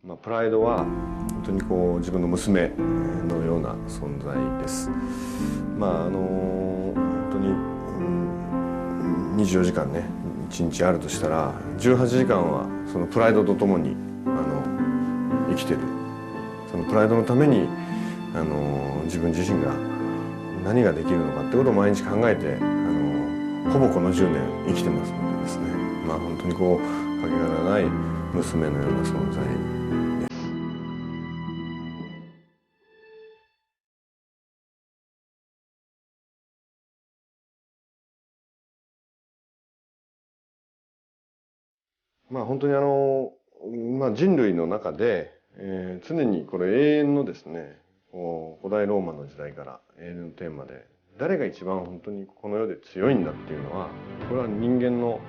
プライドは本当に自分の娘のような存在です。本当に、24時間ね1日あるとしたら18時間はそのプライドとともに生きてる。そのプライドのために自分自身が何ができるのかってことを毎日考えてほぼこの10年生きてますのでですね、本当にかけがえのない娘のような存在です。本当に人類の中で、常にこれ永遠のですね古代ローマの時代から永遠のテーマで誰が一番本当にこの世で強いんだっていうのはこれは人間の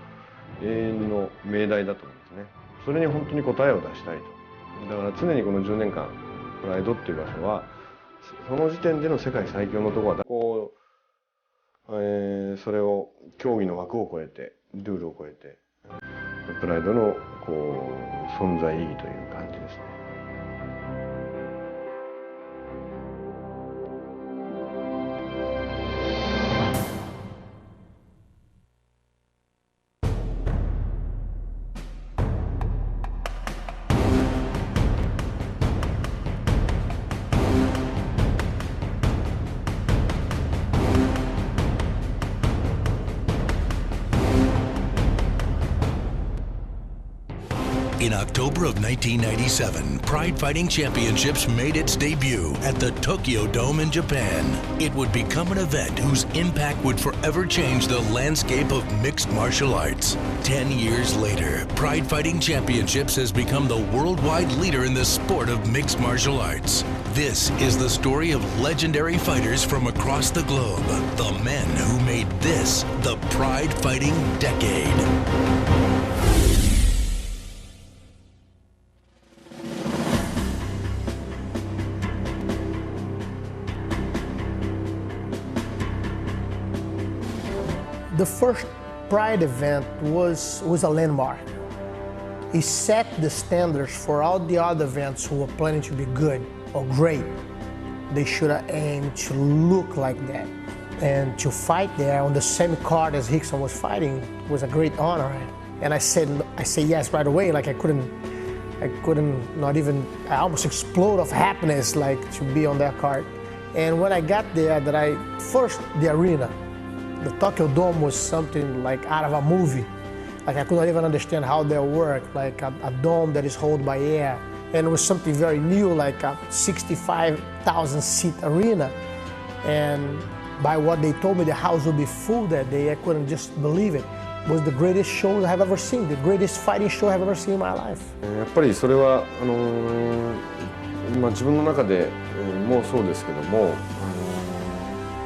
永遠の命題だと思うんですね。それに本当に答えを出したいと。だから常にこの10年間プライドっていう場所はその時点での世界最強のところはそれを競技の枠を超えてルールを超えてプライドの存在意義という感じですね。In October of 1997, Pride Fighting Championships made its debut at the Tokyo Dome in Japan. It would become an event whose impact would forever change the landscape of mixed martial arts. 10 years later, Pride Fighting Championships has become the worldwide leader in the sport of mixed martial arts. This is the story of legendary fighters from across the globe, the men who made this the Pride Fighting Decade. The first Pride event was a landmark. It set the standards for all the other events who were planning to be good or great. They should have aimed to look like that. And to fight there on the same card as Rickson was fighting was a great honor. And I said yes right away, like I almost explode of happiness, like to be on that card. And when I got there, the arena, the Tokyo Dome was something like out of a movie. Like I could not even understand how they work, like a dome that is held by air. And it was something very new, like a 65,000 seat arena. And by what they told me, the house would be full that day. I couldn't just believe it. It was the greatest show I've ever seen, the greatest fighting show I've ever seen in my life. やっぱりそれは自分の中でもそうですけども、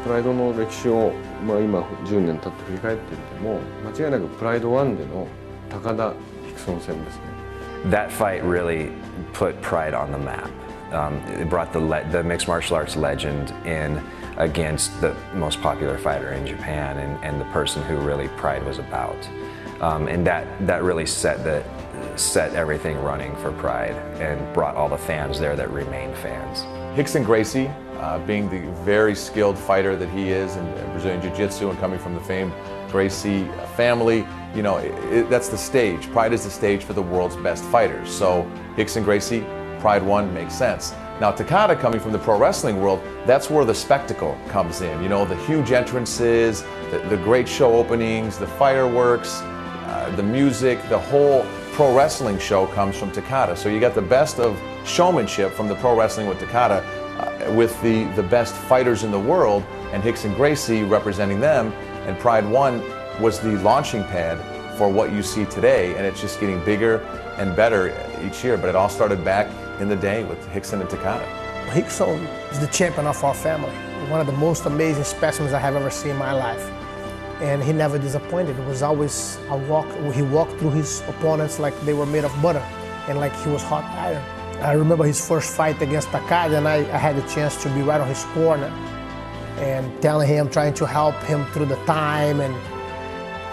プライドの歴史を今10年経って振り返ってみても間違いなくプライド1での高田ヒクソン戦ですね。That fight really put Pride on the map. It brought the mixed martial arts legend in against the most popular fighter in Japan and the person who really Pride was about. And that really set everything running for Pride and brought all the fans there that remain fans. Rickson Gracie, being the very skilled fighter that he is in Brazilian Jiu-Jitsu and coming from the famed Gracie family, you know, that's the stage. Pride is the stage for the world's best fighters. So Rickson Gracie, Pride 1 makes sense. Now Takada, coming from the pro wrestling world, that's where the spectacle comes in. You know, the huge entrances, the great show openings, the fireworks, the music, the whole pro wrestling show comes from Takada. So you got the best of showmanship from the pro wrestling with Takada with the best fighters in the world, and Rickson Gracie representing them, and Pride 1 was the launching pad for what you see today, and it's just getting bigger and better each year. But it all started back in the day with Rickson and Takada. Rickson is the champion of our family, one of the most amazing specimens I have ever seen in my life. And he never disappointed. It was always he walked through his opponents like they were made of butter and like he was hot iron. I remember his first fight against Takada, and I had the chance to be right on his corner and telling him, trying to help him through the time, and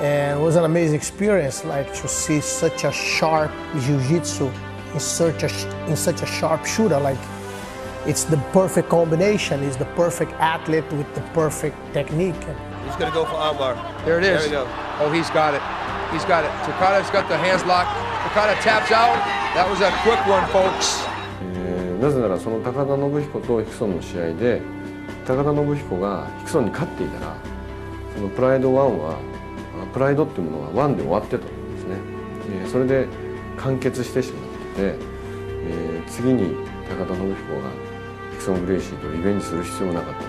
it was an amazing experience, like to see such a sharp jiu-jitsu in such a sharp shooter. Like, it's the perfect combination. He's the perfect athlete with the perfect technique. He's going to go for armbar. There it is. There we go. Oh, he's got it. He's got it. Takada's got the hands locked. Takada taps out. That was a quick one, folks. なぜならその高田信彦とヒクソンの試合で高田信彦がヒクソンに勝っていたらそのプライド1はプライドっていうものは1で終わってたんですね。それで完結してしまってて、次に高田信彦がヒクソン・グレイシーとリベンジする必要もなかったし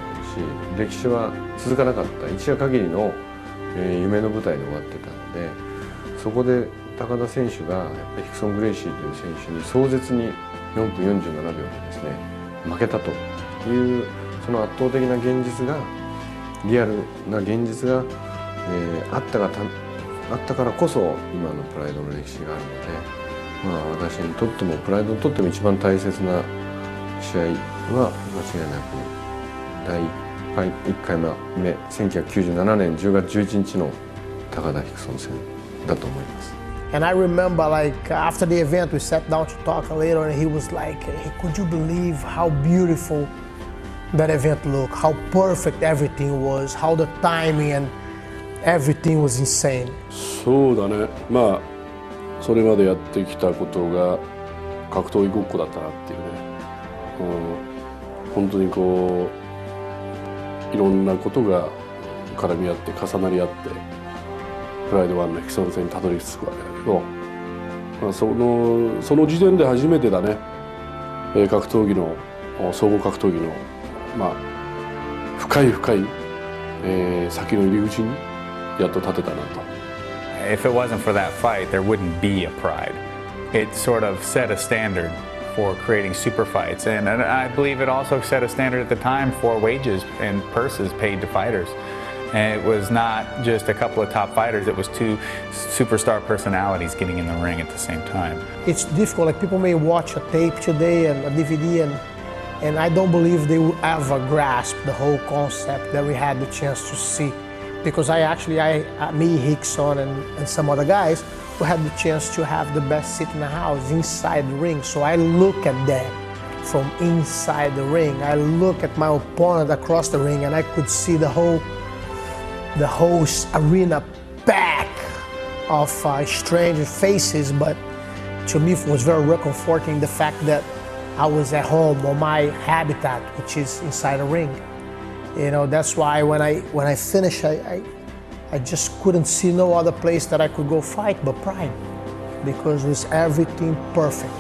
歴史は続かなかった一夜限りの、夢の舞台で終わってたのでそこで高田選手がやっぱりヒクソン・グレイシーという選手に壮絶に4分47秒でですね負けたというその圧倒的な現実がリアルな現実が、あったからこそ今のプライドの歴史があるので、私にとってもプライドにとっても一番大切な試合は間違いなく第1回目1997年10月11日の高田ヒクソン戦だと思います。And I remember, like, after the event, we sat down to talk a little, and he was like, hey, could you believe how beautiful that event looked, how perfect everything was, how the timing and everything was insane. そうだね。まあそれまでやってきたことが格闘技ごっこだったなっていうね。本当にこういろんなことが絡み合って重なり合ってプライド1のヒクソン戦にたどり着くわけだけど、まあ、その時点で初めてだね。格闘技の総合格闘技のまあ深い先の入り口にやっと立てたなと。If it wasn't for that fight, there wouldn't be a Pride. It sort of set a standard for creating super fights, and I believe it also set a standard at the time for wages and purses paid to fighters. And it was not just a couple of top fighters, it was two superstar personalities getting in the ring at the same time. It's difficult, like people may watch a tape today and a DVD and I don't believe they will ever grasp the whole concept that we had the chance to see. Because me, Rickson, and some other guys, we had the chance to have the best seat in the house, inside the ring. So I look at that from inside the ring. I look at my opponent across the ring and I could see the whole arena pack of strange faces, but to me it was very reconforting the fact that I was at home on my habitat, which is inside a ring. You know, that's why when I finished, I just couldn't see no other place that I could go fight but Pride, because it was everything perfect.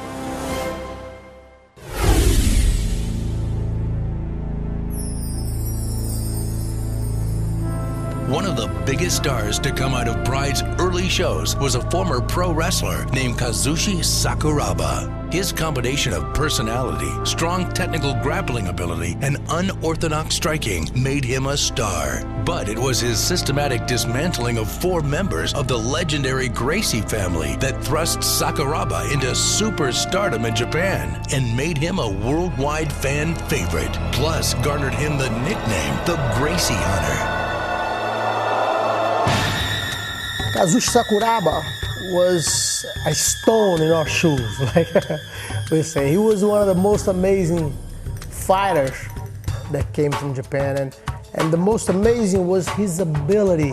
One of the biggest stars to come out of Pride's early shows was a former pro wrestler named Kazushi Sakuraba. His combination of personality, strong technical grappling ability, and unorthodox striking made him a star. But it was his systematic dismantling of 4 members of the legendary Gracie family that thrust Sakuraba into superstardom in Japan and made him a worldwide fan favorite, plus garnered him the nickname the Gracie Hunter. Kazushi Sakuraba was a stone in our shoes, like we say. He was one of the most amazing fighters that came from Japan, and the most amazing was his ability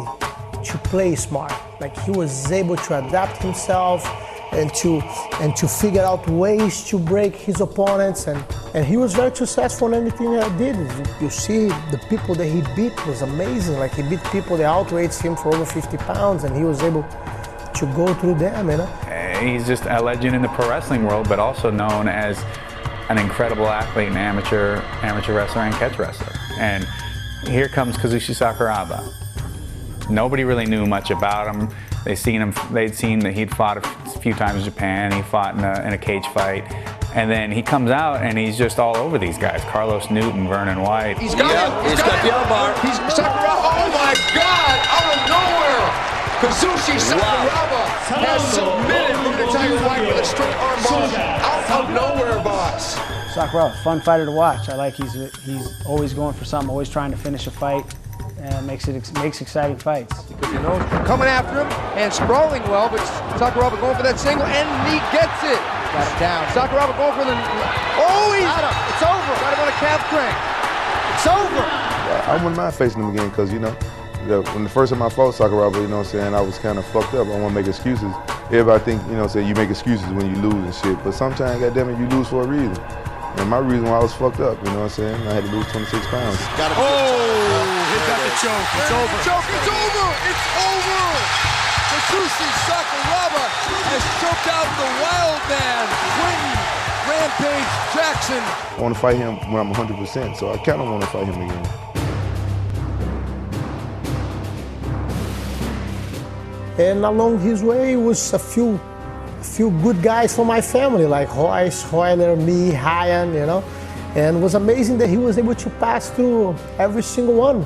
to play smart. Like, he was able to adapt himself and to figure out ways to break his opponents, and he was very successful in anything that he did. You see, the people that he beat was amazing. Like, he beat people that outweights him for over 50 pounds, and he was able to go through them, you know. He's just a legend in the pro wrestling world, but also known as an incredible athlete and amateur wrestler and catch wrestler. And here comes Kazushi Sakuraba. Nobody really knew much about him. They'd seen that he'd fought a few times in Japan. He fought in a cage fight. And then he comes out and he's just all over these guys. Carlos Newton, Vernon White. He's got him. He's got the armbar. He's Sakuraba. Oh my God! Out of nowhere, Kazushi Sakuraba has submitted Vernon Tiger White with a straight armbar out of nowhere, boss. Sakuraba, fun fighter to watch. I like he's always going for something, always trying to finish a fight. Makes exciting fights. Because you know, coming after him and sprawling well, but Sakuraba going for that single, and he gets it. Got him down. Sakuraba going for the... Oh, he's... Got him. It's over. Got him on a calf crank. It's over. I wouldn't mind facing him again because, you know, when the first time I fought Sakuraba, you know what I'm saying, I was kind of fucked up. I don't want to make excuses. Everybody think, you know what I'm saying, you make excuses when you lose and shit. But sometimes, goddammit, you lose for a reason. And my reason why I was fucked up, you know what I'm saying, I had to lose 26 pounds. He got the choke. It's over. It's over. It's over. Kazushi Sakuraba has choked out the wild man, Quinton Rampage Jackson. I want to fight him when I'm 100%, so I kind of want to fight him again. And along his way was a few good guys from my family, like Royce, Royler, me, Ryan, you know. And it was amazing that he was able to pass through every single one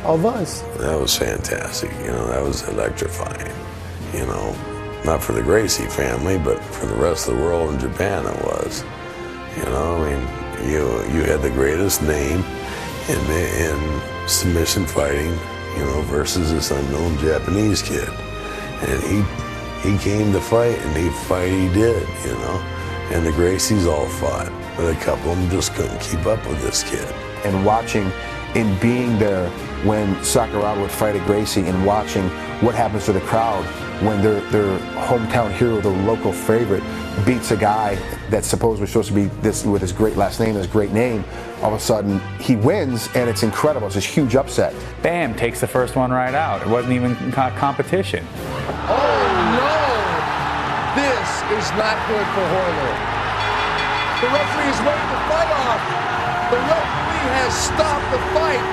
of us. That was fantastic, you know, that was electrifying, you know. Not for the Gracie family, but for the rest of the world in Japan it was. You know, I mean, you had the greatest name in submission fighting, you know, versus this unknown Japanese kid. And he came to fight, and he did, you know. And the Gracies all fought, but a couple of them just couldn't keep up with this kid. And watching and being there when Sakuraba would fight a Gracie and watching what happens to the crowd when their hometown hero, the local favorite, beats a guy that's supposedly supposed to be this with his great last name, his great name, all of a sudden he wins and it's incredible. It's this huge upset. Bam, takes the first one right out. It wasn't even competition. Oh no! This is not good for Royler. The referee is waiting the fight off. The referee has stopped the fight.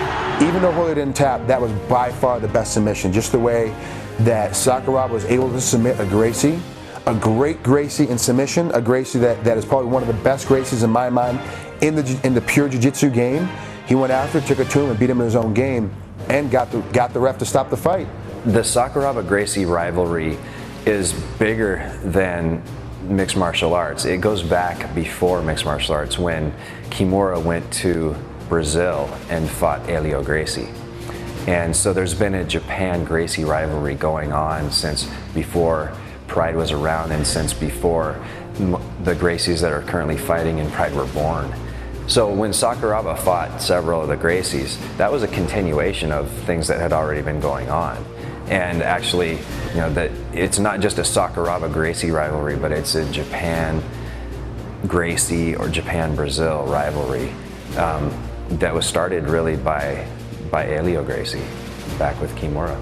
Even though Royler didn't tap, that was by far the best submission. Just the way that Sakuraba was able to submit a Gracie, a great Gracie in submission, a Gracie that is probably one of the best Gracies in my mind in the pure jiu-jitsu game. He went after, took it to him, and beat him in his own game, and got the ref to stop the fight. The Sakuraba-Gracie rivalry is bigger than mixed martial arts. It goes back before mixed martial arts when Kimura went to Brazil and fought Helio Gracie. And so there's been a Japan-Gracie rivalry going on since before Pride was around and since before the Gracies that are currently fighting in Pride were born. So when Sakuraba fought several of the Gracies, that was a continuation of things that had already been going on. And actually, you know, that it's not just a Sakuraba-Gracie rivalry, but it's a Japan-Gracie or Japan-Brazil rivalry that was started really by Helio Gracie back with Kimura.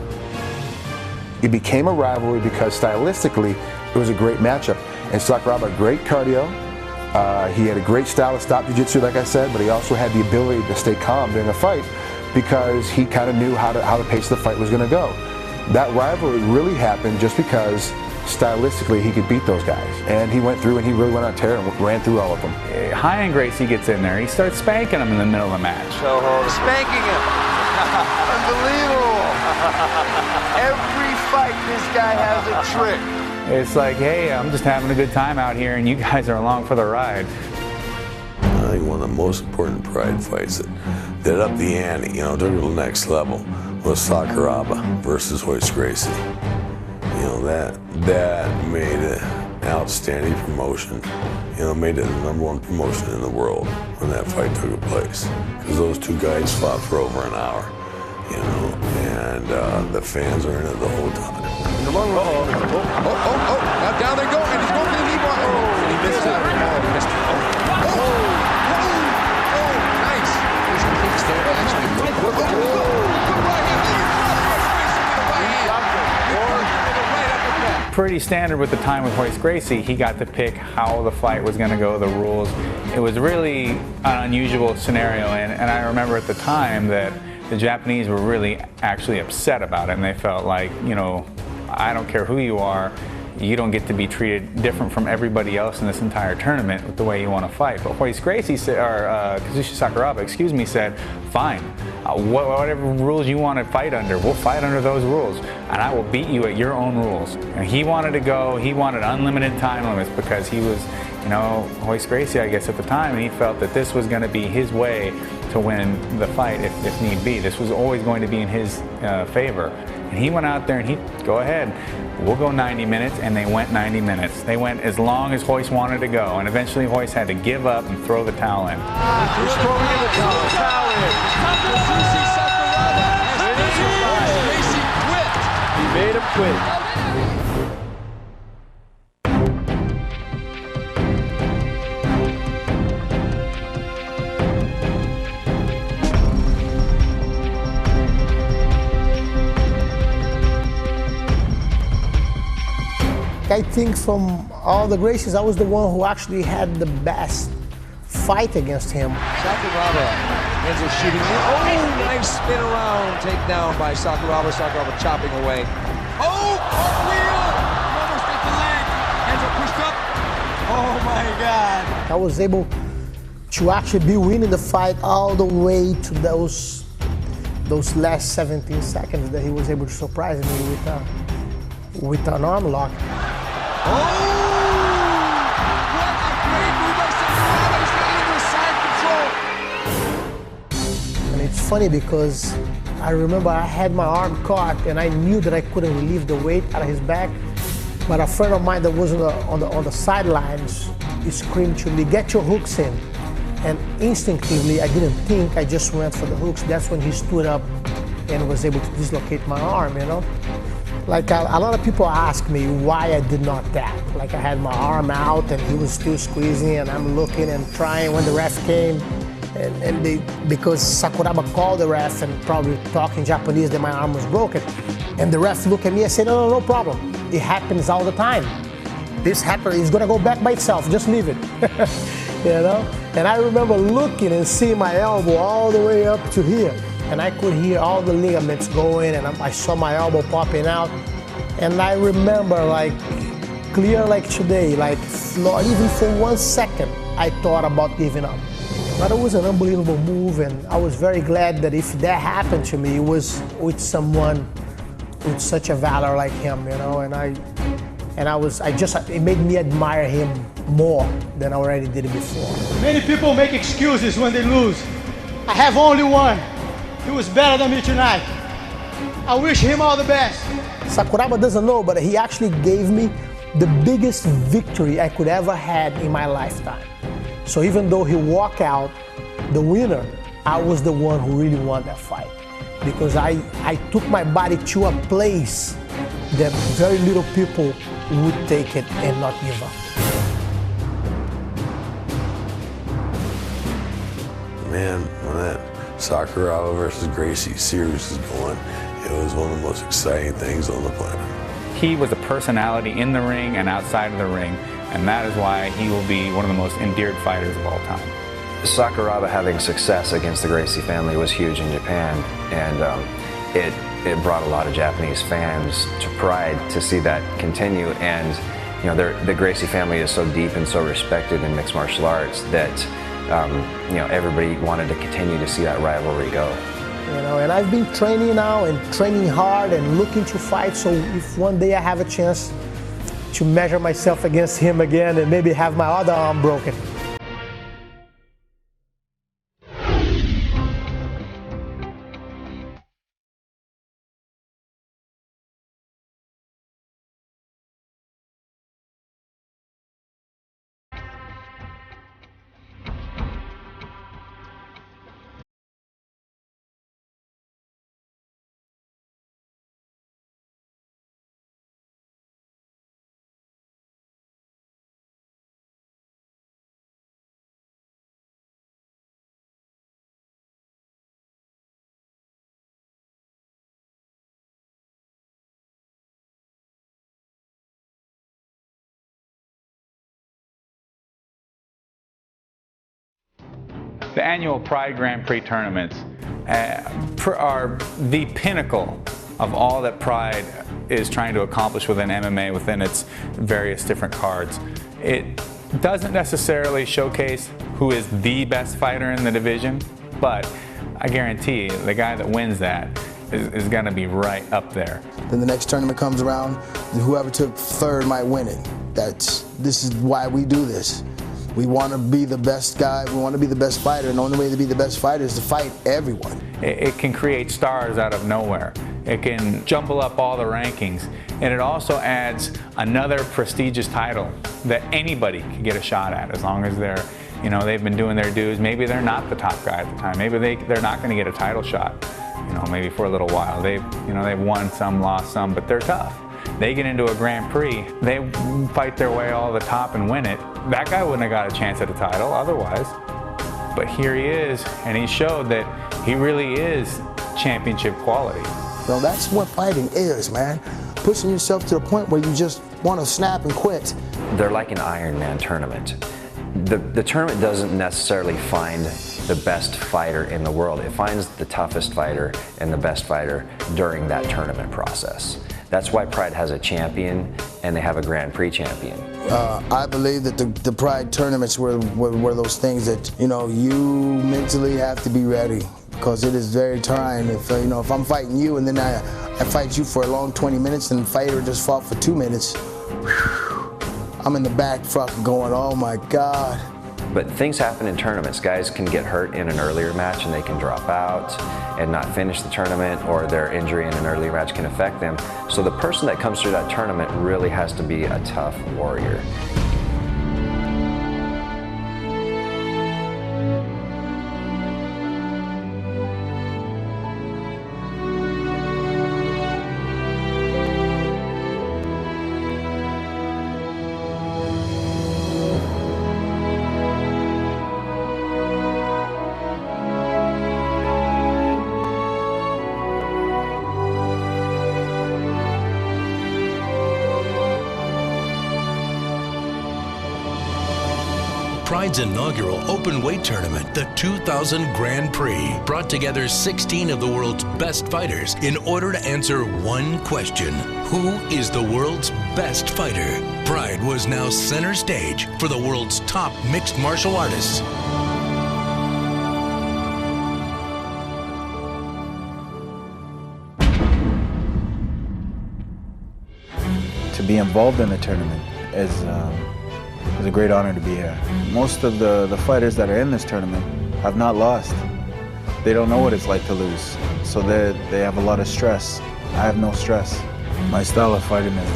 It became a rivalry because stylistically it was a great matchup. And Sakuraba had great cardio. He had a great style of stop jiu-jitsu, like I said, but he also had the ability to stay calm during a fight because he kind of knew how the pace of the fight was going to go. That rivalry really happened just because stylistically he could beat those guys. And he went through and he really went on tear and ran through all of them. Ryan Gracie gets in there. He starts spanking him in the middle of the match. Spanking him. Unbelievable. Every fight this guy has a trick. It's like, hey, I'm just having a good time out here and you guys are along for the ride. I think one of the most important Pride fights that upped the ante, you know, took it to the next level, was Sakuraba versus Royce Gracie. You know, that made it an outstanding promotion. You know, made it the #1 promotion in the world when that fight took place. Because those two guys fought for over an hour, you know, and the fans are in it the whole time. In the long run. Oh, down they go, and he's going for the knee bar. Oh, and he missed it. Oh, he missed it. Nice. His kicks there actually. Good right hand. Pretty standard with the time with Royce Gracie. He got to pick how the fight was going to go, the rules. It was really an unusual scenario, and I remember at the time that the Japanese were really actually upset about it, and they felt like, you know, I don't care who you are, you don't get to be treated different from everybody else in this entire tournament with the way you want to fight. But Royce Gracie said, or Kazushi Sakuraba, excuse me, said, fine, whatever rules you want to fight under, we'll fight under those rules, and I will beat you at your own rules. And he wanted to go, he wanted unlimited time limits because he was, you know, Royce Gracie, I guess, at the time, and he felt that this was going to be his way to win the fight if need be. This was always going to be in his favor. And he went out there and go ahead, we'll go 90 minutes, and they went 90 minutes. They went as long as Royce wanted to go, and eventually Royce had to give up and throw the towel in. He's throwing in the towel in. Kazushi Sakuraba has Gracie quit. He made him quit. I think from all the Gracies, I was the one who actually had the best fight against him. Sakuraba ends up shooting. Oh, nice spin around. Takedown by Sakuraba. Sakuraba chopping away. Oh, cartwheel! Almost at the leg. Ends up pushed up. Oh my God. I was able to actually be winning the fight all the way to those last 17 seconds that he was able to surprise me with an arm lock. Oh! What a great move by Sakuraba. He's getting into side control. And it's funny because I remember I had my arm caught and I knew that I couldn't relieve the weight out of his back. But a friend of mine that was on the sidelines, he screamed to me, "Get your hooks in." And instinctively, I didn't think, I just went for the hooks. That's when he stood up and was able to dislocate my arm, you know? Like a lot of people ask me why I did not tap. Like I had my arm out and he was still squeezing and I'm looking and trying when the ref came. Because Sakuraba called the ref and probably talking Japanese that my arm was broken. And the ref looked at me and said, no problem. It happens all the time. This happens, it's gonna go back by itself, just leave it. You know? And I remember looking and seeing my elbow all the way up to here. And I could hear all the ligaments going and I saw my elbow popping out. And I remember like, clear like today, like not even for 1 second, I thought about giving up. But it was an unbelievable move and I was very glad that if that happened to me, it was with someone with such a valor like him, you know, it made me admire him more than I already did before. Many people make excuses when they lose. I have only one. He was better than me tonight. I wish him all the best. Sakuraba doesn't know, but he actually gave me the biggest victory I could ever had in my lifetime. So even though he walked out the winner, I was the one who really won that fight. Because I took my body to a place that very little people would take it and not give up. Man, when that Sakuraba versus Gracie series is going, it was one of the most exciting things on the planet. He was a personality in the ring and outside of the ring, and that is why he will be one of the most endeared fighters of all time. Sakuraba having success against the Gracie family was huge in Japan, and it brought a lot of Japanese fans to Pride to see that continue. And you know, the Gracie family is so deep and so respected in mixed martial arts that you know, everybody wanted to continue to see that rivalry go. You know, and I've been training now and training hard and looking to fight. So if one day I have a chance to measure myself against him again and maybe have my other arm broken. The annual Pride Grand Prix tournaments are the pinnacle of all that Pride is trying to accomplish within MMA, within its various different cards. It doesn't necessarily showcase who is the best fighter in the division, but I guarantee the guy that wins that is going to be right up there. Then the next tournament comes around, and whoever took third might win it. This is why we do this. We want to be the best guy, we want to be the best fighter, and the only way to be the best fighter is to fight everyone. It can create stars out of nowhere. It can jumble up all the rankings, and it also adds another prestigious title that anybody can get a shot at as long as they're, you know, they've been doing their dues. Maybe they're not the top guy at the time. Maybe they're not going to get a title shot, you know, maybe for a little while. They've won some, lost some, but they're tough. They get into a Grand Prix, they fight their way all the top and win it. That guy wouldn't have got a chance at a title otherwise. But here he is, and he showed that he really is championship quality. So that's what fighting is, man. Pushing yourself to the point where you just want to snap and quit. They're like an Ironman tournament. The tournament doesn't necessarily find the best fighter in the world. It finds the toughest fighter and the best fighter during that tournament process. That's why Pride has a champion and they have a Grand Prix champion. I believe that the Pride tournaments were those things that, you know, you mentally have to be ready, because it is very trying. If you know, if I'm fighting you and then I fight you for a long 20 minutes and the fighter just fought for 2 minutes, I'm in the back fucking going, oh my God. But things happen in tournaments. Guys can get hurt in an earlier match and they can drop out and not finish the tournament, or their injury in an earlier match can affect them. So the person that comes through that tournament really has to be a tough warrior. Pride's inaugural open weight tournament, the 2000 Grand Prix, brought together 16 of the world's best fighters in order to answer one question: who is the world's best fighter? Pride was now center stage for the world's top mixed martial artists. To be involved in the tournament is a great honor to be here. Most of the fighters that are in this tournament have not lost. They don't know what it's like to lose, so they have a lot of stress. I have no stress. My style of fighting is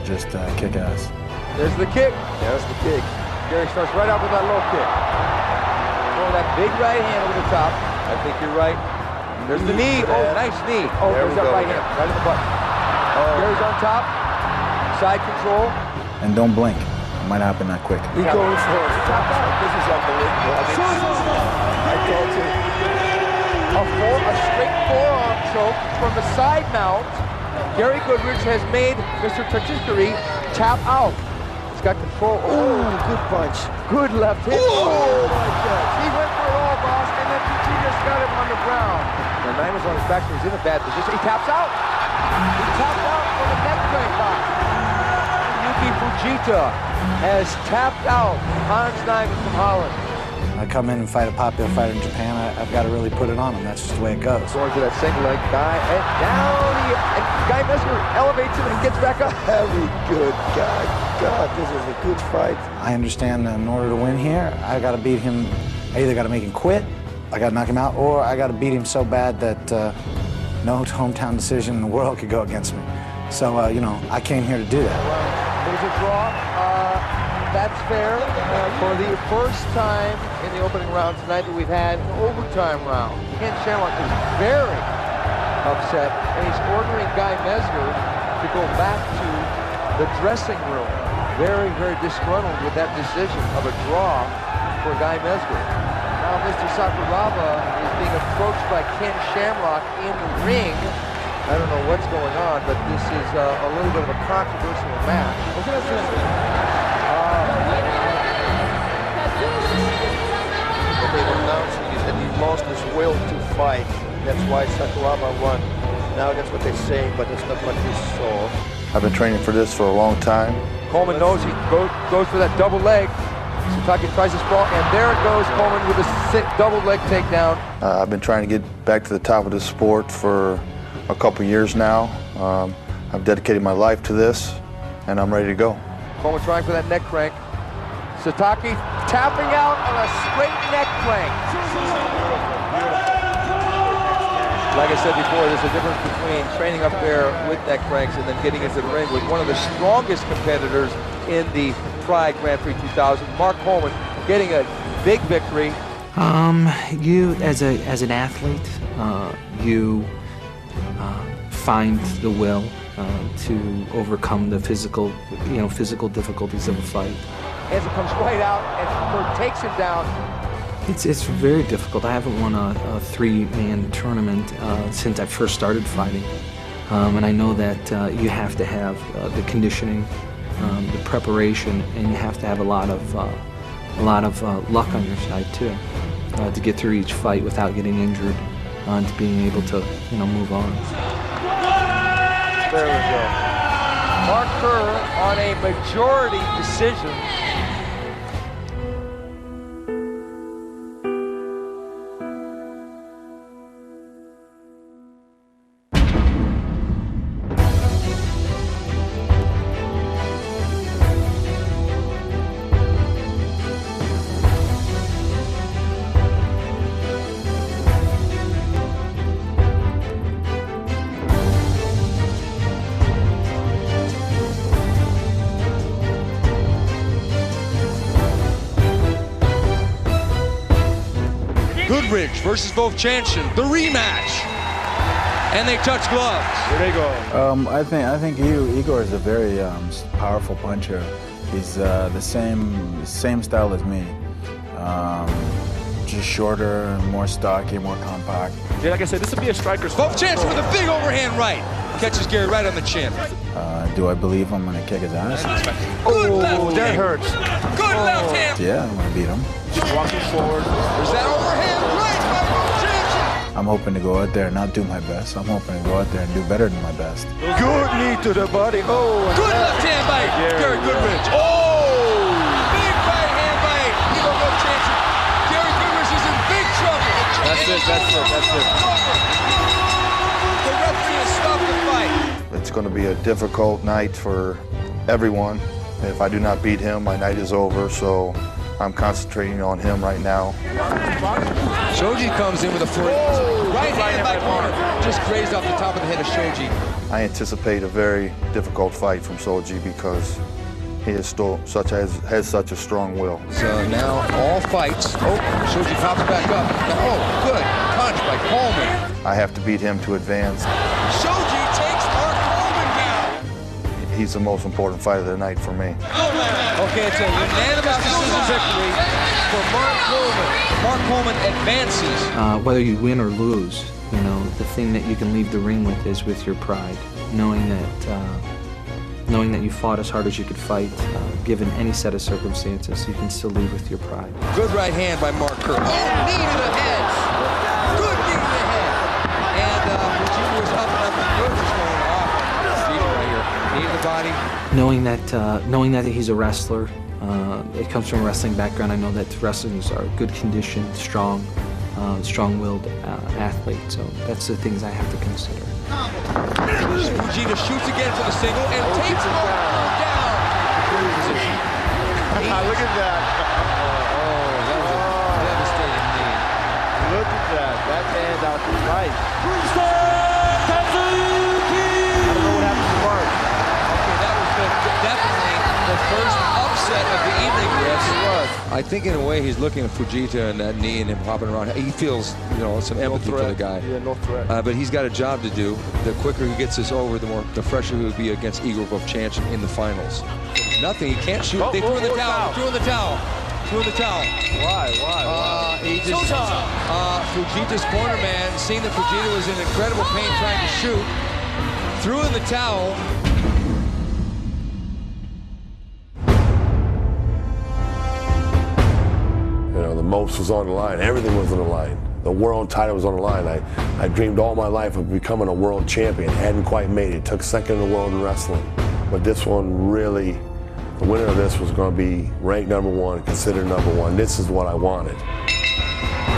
just kick ass. There's the kick. There's the kick. Gary starts right out with that low kick. Throwing that big right hand over the top. I think you're right. There's the knee. Oh, nice knee. Oh, there's that right hand. Right in the butt. Gary's on top. Side control. And don't blink. It might happen that quick. He goes for it. This is unbelievable. I told you. A straight forearm choke from the side mount. Gary Goodridge has made Mr. Tajikari tap out. He's got control. Oh, good punch. Good left hit. Oh, my God. He went for it all, boss, and then he just got him on the ground. The Niners on his back, so he's in a bad position. He taps out. He tapped out for the neck break box. Yuki Fujita has tapped out Hans Nyman from Holland. I come in and fight a popular fighter in Japan, I've got to really put it on him. That's just the way it goes. Going to that single leg guy, and down and Guy Mezger elevates him and gets back up. Very good guy. God, this is a good fight. I understand in order to win here, I got to beat him. I either got to make him quit, I got to knock him out, or I got to beat him so bad that no hometown decision in the world could go against me. So, you know, I came here to do that. There's a draw. That's fair. For the first time in the opening round tonight that we've had an overtime round. Ken Shamrock is very upset, and he's ordering Guy Mezger to go back to the dressing room. Very, very disgruntled with that decision of a draw for Guy Mezger. Now Mr. Sakuraba is being approached by Ken Shamrock in the ring. I don't know what's going on, but this is a little bit of a controversial match. What they were announcing is that he lost his will to fight. That's why Sakuraba won. Now that's what they say, but it's not what we saw. I've been training for this for a long time. Coleman knows he goes for that double leg. Satake tries to sprawl, and there it goes, Coleman with a double leg takedown. I've been trying to get back to the top of the sport for a couple years now. I've dedicated my life to this, and I'm ready to go. Coleman trying for that neck crank. Satake tapping out on a straight neck crank. Like I said before, there's a difference between training up there with neck cranks and then getting into the ring with one of the strongest competitors in the Pride Grand Prix 2000, Mark Coleman, getting a big victory. You, as an athlete, you find the will to overcome the physical difficulties of a fight. As it comes right out and Kurt takes him down. It's very difficult. I haven't won a three-man tournament since I first started fighting, and I know that you have to have the conditioning, the preparation, and you have to have a lot of luck on your side too, to get through each fight without getting injured, and to being able to move on. There we go. Mark Kerr on a majority decision. Goodridge versus Vovchanchyn, the rematch, and they touch gloves. Here they go. I think Igor is a very powerful puncher. He's the same style as me, just shorter, more stocky, more compact. Yeah, like I said, this would be a striker's. Vovchanchyn with a big overhand right, catches Gary right on the chin. Do I believe I'm gonna kick his ass? Good left that hurts. Good left hand. Yeah, I'm gonna beat him. Just walking forward. There's that overhand right by Vovchanchyn. I'm hoping to go out there and not do my best. I'm hoping to go out there and do better than my best. Good knee to the body. Oh, good left hand by Gary Goodridge. Oh, big right hand by Igor Vovchanchyn. Gary Goodridge is in big trouble. That's it. The referee has stopped the fight. It's going to be a difficult night for everyone. If I do not beat him, my night is over, so I'm concentrating on him right now. Shoji comes in with a foot. Right hand by corner. Just grazed off the top of the head of Shoji. I anticipate a very difficult fight from Shoji because he is has such a strong will. So now all fights. Oh, Shoji pops back up. Oh, good punch by Coleman. I have to beat him to advance. Shoji takes Mark Coleman down. He's the most important fight of the night for me. Okay, it's a unanimous decision victory for Mark Coleman. Mark Coleman advances. Whether you win or lose, the thing that you can leave the ring with is with your pride, knowing that you fought as hard as you could fight, given any set of circumstances, you can still leave with your pride. Good right hand by Mark Kerr. Oh, knee to the head. Good knee to the head. And Virginia was up and up. Good was going off. Right here. Knee to the body. Knowing that he's a wrestler, it comes from a wrestling background. I know that wrestlers are good conditioned, strong-willed athlete. So that's the things I have to consider. Fujita shoots again for the single and takes Mark Kerr down. Look at that. Oh, that was a devastating knee. Look at that. That hand out to right. I don't know what happened to Mark. Okay, that was definitely the first upset of the evening. Yes, it was. I think in a way he's looking at Fujita and that knee and him hopping around. He feels, some empathy for the guy. Yeah, no threat. But he's got a job to do. The quicker he gets this over, the fresher he will be against Igor Vovchanchyn in the finals. Nothing. He can't shoot. They threw in the towel. Threw in the towel. Why? He just Fujita's corner man, seeing that Fujita was in incredible pain trying to shoot, threw in the towel. The most was on the line. Everything was on the line. The world title was on the line. I dreamed all my life of becoming a world champion. Hadn't quite made it. Took second in the world in wrestling. But this one really, the winner of this was going to be ranked #1, considered #1. This is what I wanted. So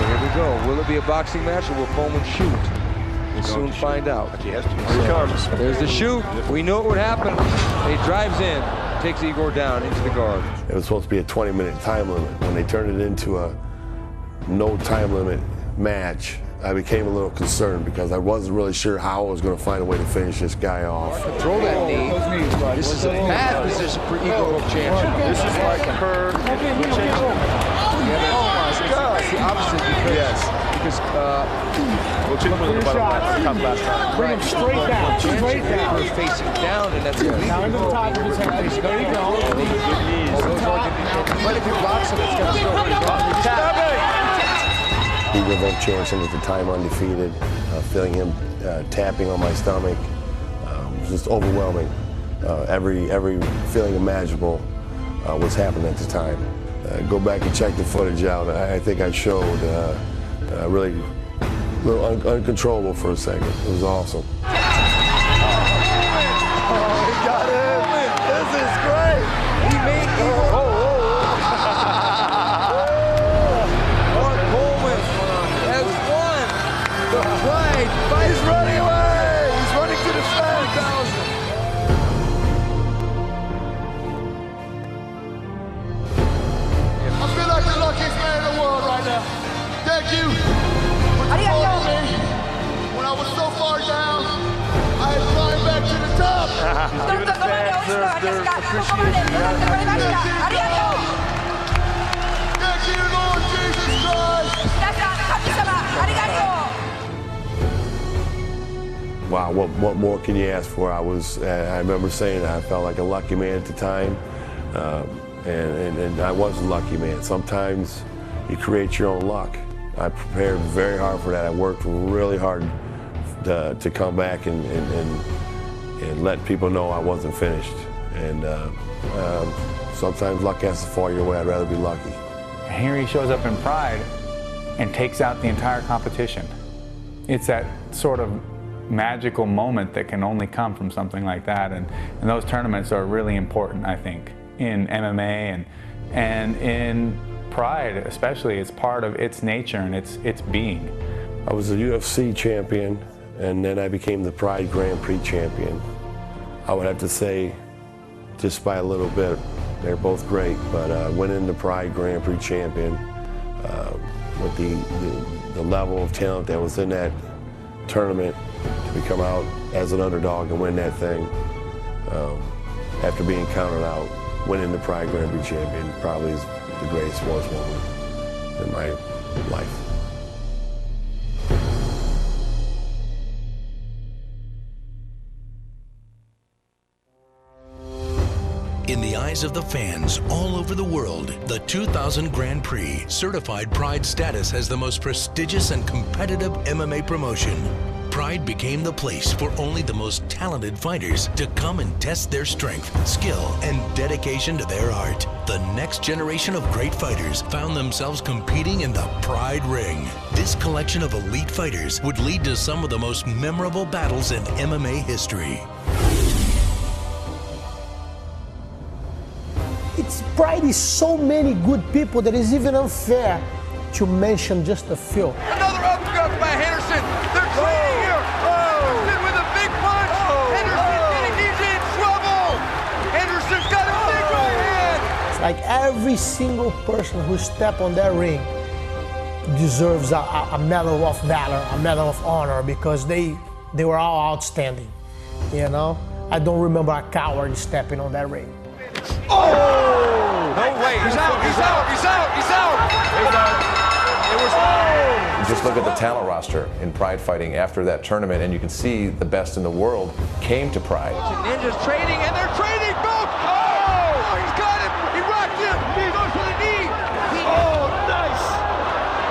here we go. Will it be a boxing match or will Coleman shoot? We'll soon find out. Here he comes. There's the shoot. We knew it would happen. He drives in, takes Igor down into the guard. It was supposed to be a 20-minute time limit. When they turned it into a no time limit match, I became a little concerned because I wasn't really sure how I was going to find a way to finish this guy off. Throw that knee. This is a bad position for Eagle Rope Championship. This is like her. Oh my God! It's the opposite because Well, Chip was in the bottom last time. Bring him straight down, straight down. We're facing down, and that's illegal. Now into the top of his head. There you go. But if he blocks him, it's going to still tap. Eagle Rope Championship at the time undefeated, feeling him tapping on my stomach, was just overwhelming. Every feeling imaginable was happening at the time. Go back and check the footage out. I think I showed really a little uncontrollable for a second. It was awesome. Oh, he got him. This is great. He made Eagle. He's running away! He's running to the fence! I feel like the luckiest man in the world right now. Thank you for supporting me. When I was so far down, I had climbed back to the top. Give the fans their appreciation. Thank you, Lord Jesus Christ. Wow, what more can you ask for? I remember saying that I felt like a lucky man at the time, and I was a lucky man. Sometimes you create your own luck. I prepared very hard for that. I worked really hard to come back and let people know I wasn't finished. And sometimes luck has to fall your way. I'd rather be lucky. Here he shows up in Pride and takes out the entire competition. It's that sort of magical moment that can only come from something like that, and those tournaments are really important, I think, in MMA and in Pride especially. It's part of its nature and its being. I was a UFC champion, and then I became the Pride Grand Prix champion. I would have to say, just by a little bit, they're both great, but winning the Pride Grand Prix champion with the level of talent that was in that tournament, to come out as an underdog and win that thing after being counted out, winning the Pride Grand Prix champion probably is the greatest sports moment in my life. In the eyes of the fans all over the world, the 2000 Grand Prix certified Pride status as the most prestigious and competitive MMA promotion. Pride became the place for only the most talented fighters to come and test their strength, skill, and dedication to their art. The next generation of great fighters found themselves competing in the Pride Ring. This collection of elite fighters would lead to some of the most memorable battles in MMA history. Pride is so many good people that it's even unfair to mention just a few. Another uppercut by Henderson. They're trading here. Henderson with a big punch. Henderson getting DJ in trouble. Henderson's got a big right hand. It's like every single person who stepped on that ring deserves a medal of valor, a medal of honor, because they were all outstanding. You know, I don't remember a coward stepping on that ring. Oh! No way. He's out. He's out. He's out. He's out. It was. Just look at the talent roster in Pride fighting after that tournament, and you can see the best in the world came to Pride. Ninja's trading, and they're trading both. Oh! He's got him. He rocked him. He goes for the knee. Oh, nice.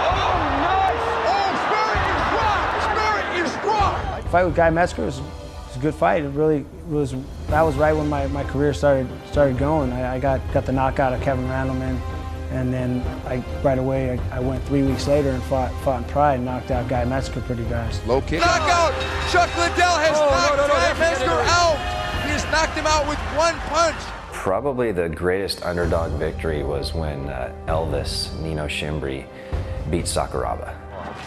Oh, nice. Oh, Spirit is rocked. Spirit is rocked. The fight with Guy Metzger was a good fight. It really was. That was right when my career started going. I got the knockout of Kevin Randleman, and then right away I went 3 weeks later and fought in Pride and knocked out Guy Metzger pretty fast. Low kick. Knockout. Chuck Liddell has knocked Guy Metzger out. He has knocked him out with one punch. Probably the greatest underdog victory was when Elvis Nino Shimbri beat Sakuraba.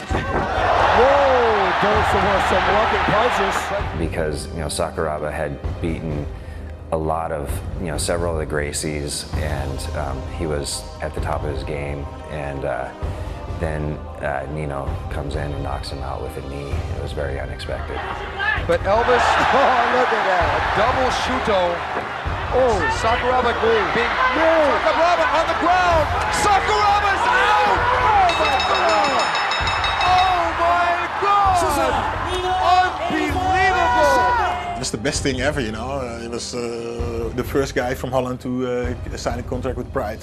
Whoa, goes for some lucky punches. Because Sakuraba had beaten a lot of several of the Gracies, and he was at the top of his game. And then Nino comes in and knocks him out with a knee. It was very unexpected. But Elvis, oh, look at that. A double shuto. Oh, Sakuraba being Sakuraba on the ground. Sakuraba's out! Oh my God! Unbelievable! It was the best thing ever, you know. It was the first guy from Holland to sign a contract with Pride.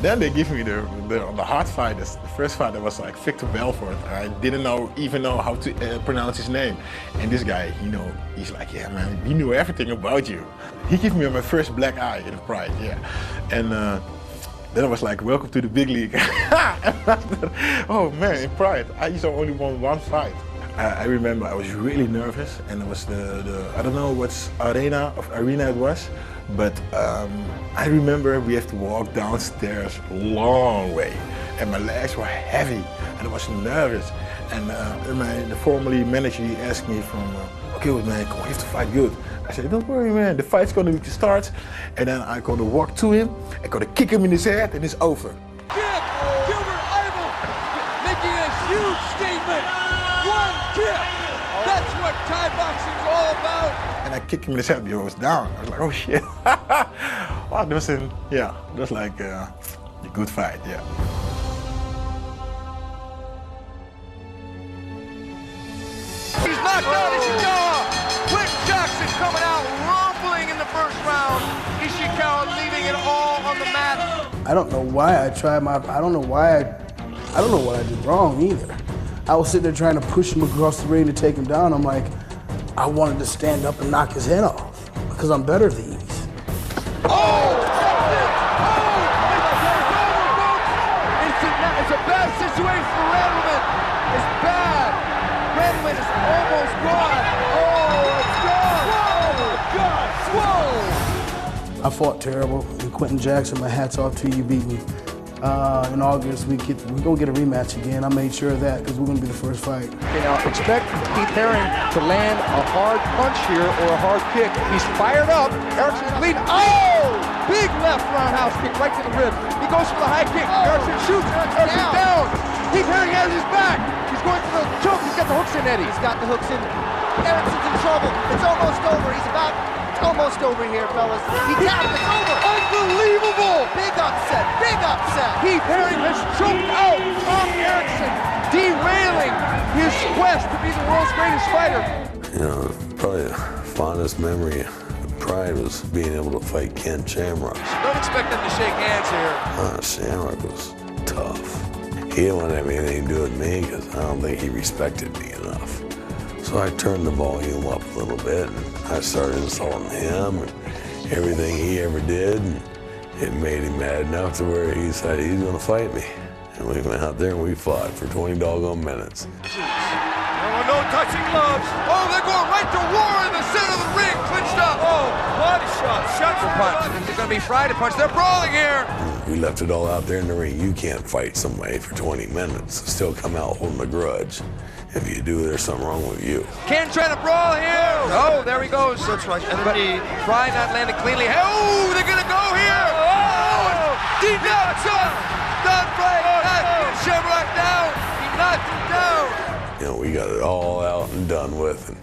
Then they give me the hard fighters. The first fighter was like Victor Belfort. I didn't even know how to pronounce his name. And this guy, you know, he's like, yeah, man, we knew everything about you. He gave me my first black eye in Pride, yeah. And then I was like, welcome to the big league. Oh man, in Pride, I used to only won one fight. I remember I was really nervous, and it was I don't know what arena it was, but I remember we have to walk downstairs a long way, and my legs were heavy, and I was nervous. And the formerly manager, he asked me okay, man, come on, you have to fight good. I said, don't worry, man, the fight's gonna start, and then I'm gonna walk to him, I'm gonna kick him in his head, and it's over. Gilbert Yvel making a huge statement. One kick. That's what Thai boxing's all about. And I kicked him in his head, he was down. I was like, oh shit. Wow, that was like a good fight, yeah. He's knocked out Ishikawa. Quentin Jackson coming out rumbling in the first round. Ishikawa leaving it all on the mat. I don't know why I tried I don't know what I did wrong either. I was sitting there trying to push him across the ring to take him down. I'm like, I wanted to stand up and knock his head off because I'm better than these. Oh! It's a bad situation for Randleman. It's bad. Randleman is almost gone. Oh, it's gone. Whoa! God! Whoa! I fought terrible. And Quentin Jackson, my hat's off to you, beat me. In August, we're gonna get a rematch again. I made sure of that because we're gonna be the first fight. Okay, now expect Keith Haring to land a hard punch here or a hard kick. He's fired up. Ericsson's bleeding. Oh! Big left roundhouse kick right to the rib. He goes for the high kick. Erickson shoots. Erickson down. Keith Haring has his back. He's going for the choke. He's got the hooks in, Eddie. He's got the hooks in. Ericsson's in trouble. It's almost over. It's almost over here, fellas. He got it. It's over. Unbelievable. Big upset. Big upset. Keith Haring has choked out Tom Erickson, derailing his quest to be the world's greatest fighter. You know, probably the fondest memory of Pride was being able to fight Ken Shamrock. Don't expect them to shake hands here. Shamrock was tough. He didn't want to have anything to do with me because I don't think he respected me enough. So I turned the volume up a little bit, and I started insulting him and everything he ever did. And it made him mad enough to where he decided he's going to fight me. And we went out there and we fought for 20 doggone minutes. No touching gloves. Oh, they're going right to war in the center of the ring. Clinched up. Oh, body shot. Sucker punch. They're going to be Friday punch. They're brawling here. We left it all out there in the ring. You can't fight somebody for 20 minutes and still come out holding a grudge. If you do, there's something wrong with you. Ken trying to brawl here. Oh, there he goes. That's right. But Fry not landing cleanly. Oh, they're going to go here. Oh, he knocks him. Done Fry. Knocked Shamrock down. He knocked him down. You know, we got it all out and done with. And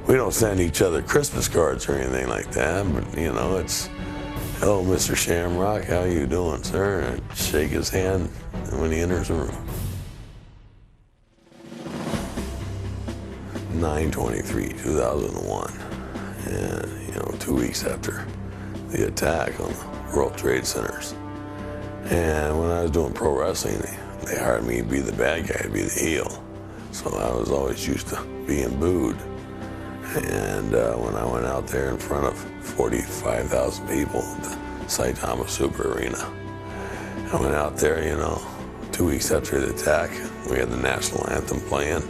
we don't send each other Christmas cards or anything like that, but, you know, it's, hello, Mr. Shamrock, how you doing, sir? And I shake his hand when he enters the room. 9/23/2001, and, you know, 2 weeks after the attack on the World Trade Centers. And when I was doing pro wrestling, they hired me to be the bad guy, to be the heel. So I was always used to being booed. And when I went out there in front of 45,000 people at the Saitama Super Arena, I went out there, you know, 2 weeks after the attack, we had the national anthem playing.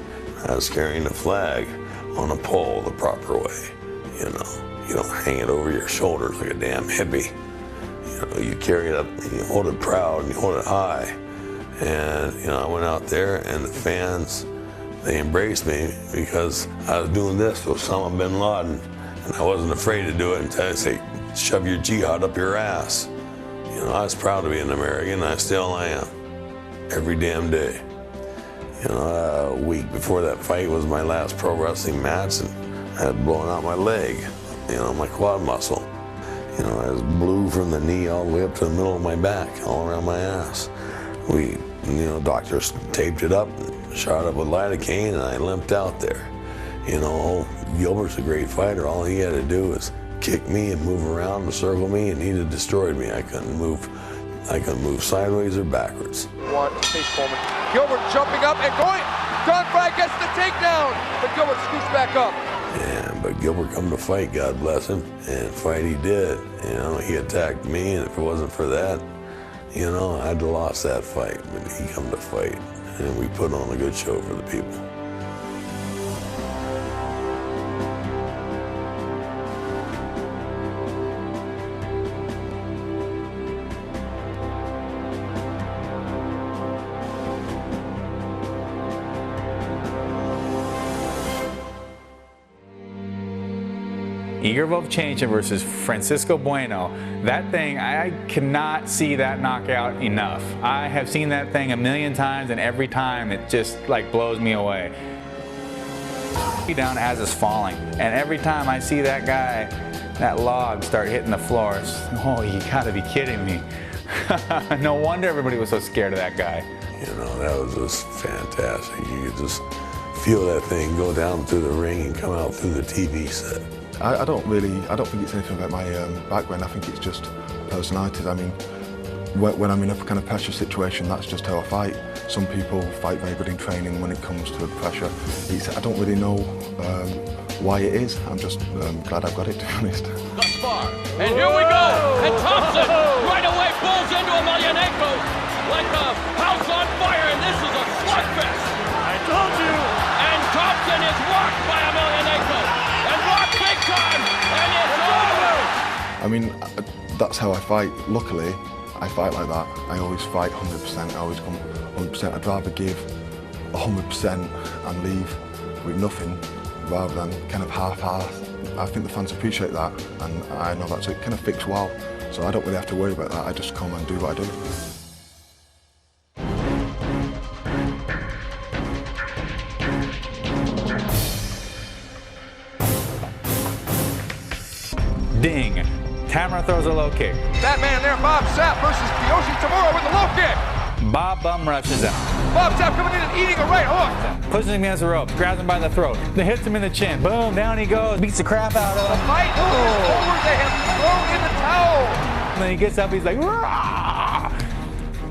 I was carrying the flag on a pole the proper way, you know. You don't hang it over your shoulders like a damn hippie. You know, you carry it up, and you hold it proud, and you hold it high. And, you know, I went out there, and the fans, they embraced me because I was doing this with Osama bin Laden, and I wasn't afraid to do it until I say, shove your jihad up your ass. You know, I was proud to be an American, and I still am. every damn day. You know, a week before that fight was my last pro wrestling match, and I had blown out my leg, you know, my quad muscle. You know, I was blue from the knee all the way up to the middle of my back, all around my ass. Doctors taped it up, shot up with lidocaine, and I limped out there. You know, Gilbert's a great fighter. All he had to do was kick me and move around and circle me, and he'd have destroyed me. I couldn't move sideways or backwards. Want to face Coleman. Gilbert jumping up and going. Don Frye gets the takedown, but Gilbert scoots back up. Yeah, but Gilbert come to fight, God bless him, and fight he did. You know, he attacked me, and if it wasn't for that, you know, I'd have lost that fight. But he come to fight, and we put on a good show for the people. Igor Vovchanchyn versus Francisco Bueno. That thing, I cannot see that knockout enough. I have seen that thing a million times, and every time it just like blows me away. Down as it's falling, and every time I see that guy, that log start hitting the floor, oh, you gotta be kidding me. No wonder everybody was so scared of that guy. You know, that was just fantastic. You could just feel that thing go down through the ring and come out through the TV set. I don't think it's anything about my background. I think it's just personalities. I mean, when I'm in a kind of pressure situation, that's just how I fight. Some people fight very good in training. When it comes to pressure, I don't really know why it is. I'm just glad I've got it, to be honest. Thus far, and here we go, and Thompson right away pulls into Emelianenko like a house on fire, and this is a slugfest. I told you. And Thompson is rocked by Emelianenko. Big time, and it's over! I mean, that's how I fight. Luckily, I fight like that. I always fight 100%. I always come 100%. I'd rather give 100% and leave with nothing rather than kind of half-half. I think the fans appreciate that, and I know that's a kind of fixed well. So I don't really have to worry about that. I just come and do what I do. Ding. Tamura throws a low kick. That man there, Bob Sapp versus Kiyoshi Tamura with the low kick. Bob bum rushes him. Bob Sapp coming in and eating a right hook. Pushes him against the ropes, grabs him by the throat, then hits him in the chin. Boom, down he goes, beats the crap out of him. The fight is over. They have thrown in the towel. And then he gets up, he's like, "Rah!"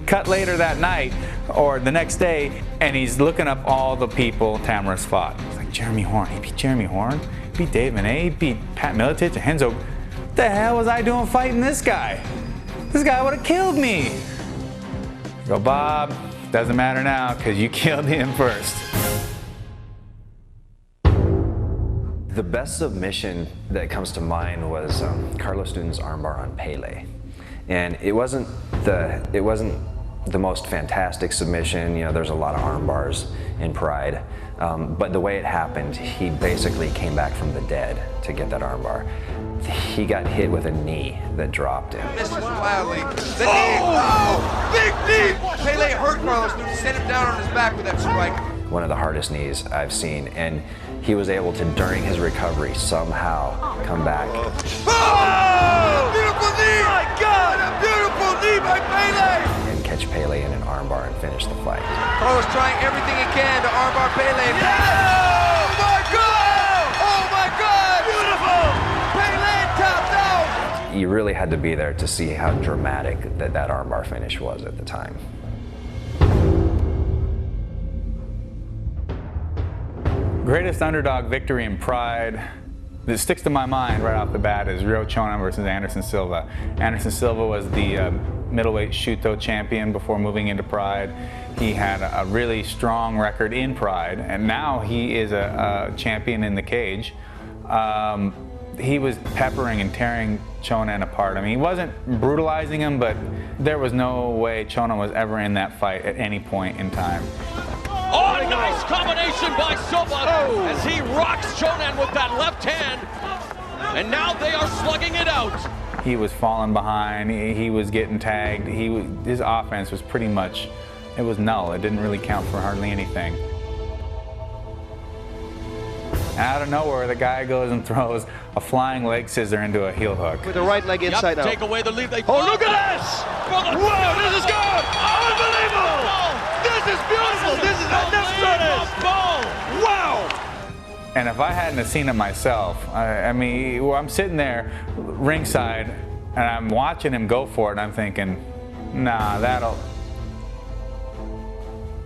Cut later that night, or the next day, and he's looking up all the people Tamura's fought. He's like, Jeremy Horn, he beat Jeremy Horn, he beat Dave Manet, he beat Pat Miletich, and Renzo. What the hell was I doing fighting this guy? This guy would have killed me. I go, Bob, doesn't matter now because you killed him first. The best submission that comes to mind was Carlos Newton's armbar on Pele, and it wasn't the most fantastic submission. You know, there's a lot of arm bars in Pride, but the way it happened, he basically came back from the dead to get that arm bar. He got hit with a knee that dropped him. Misses wildly. The knee. Oh! Big knee! Pele hurt Carlos Newton, sent him down on his back with that strike. One of the hardest knees I've seen, and he was able to, during his recovery, somehow come back. Oh! Beautiful knee! My God! A beautiful knee by Pele! And catch Pele in an armbar and finish the fight. Carlos trying everything he can to armbar Pele. Yeah! Oh my God! Oh my God! Beautiful! Pele tapped out! You really had to be there to see how dramatic that armbar finish was at the time. Greatest underdog victory in Pride that sticks to my mind right off the bat is Ryo Chonan versus Anderson Silva. Anderson Silva was the middleweight Shooto champion before moving into Pride. He had a really strong record in Pride, and now he is a champion in the cage. He was peppering and tearing Chonan apart. I mean, he wasn't brutalizing him, but there was no way Chonan was ever in that fight at any point in time. Oh, nice combination by Silva as he rocks Chonan with that left hand. And now they are slugging it out. He was falling behind. He was getting tagged. His offense was pretty much it was null. It didn't really count for hardly anything. Out of nowhere, the guy goes and throws a flying leg scissor into a heel hook. With the right leg inside out. Take away the lead. Oh, look at this! Wow, this is good! Unbelievable! This is beautiful! This is wow! And if I hadn't have seen it myself, I mean, well, I'm sitting there ringside, and I'm watching him go for it, and I'm thinking, nah, that'll...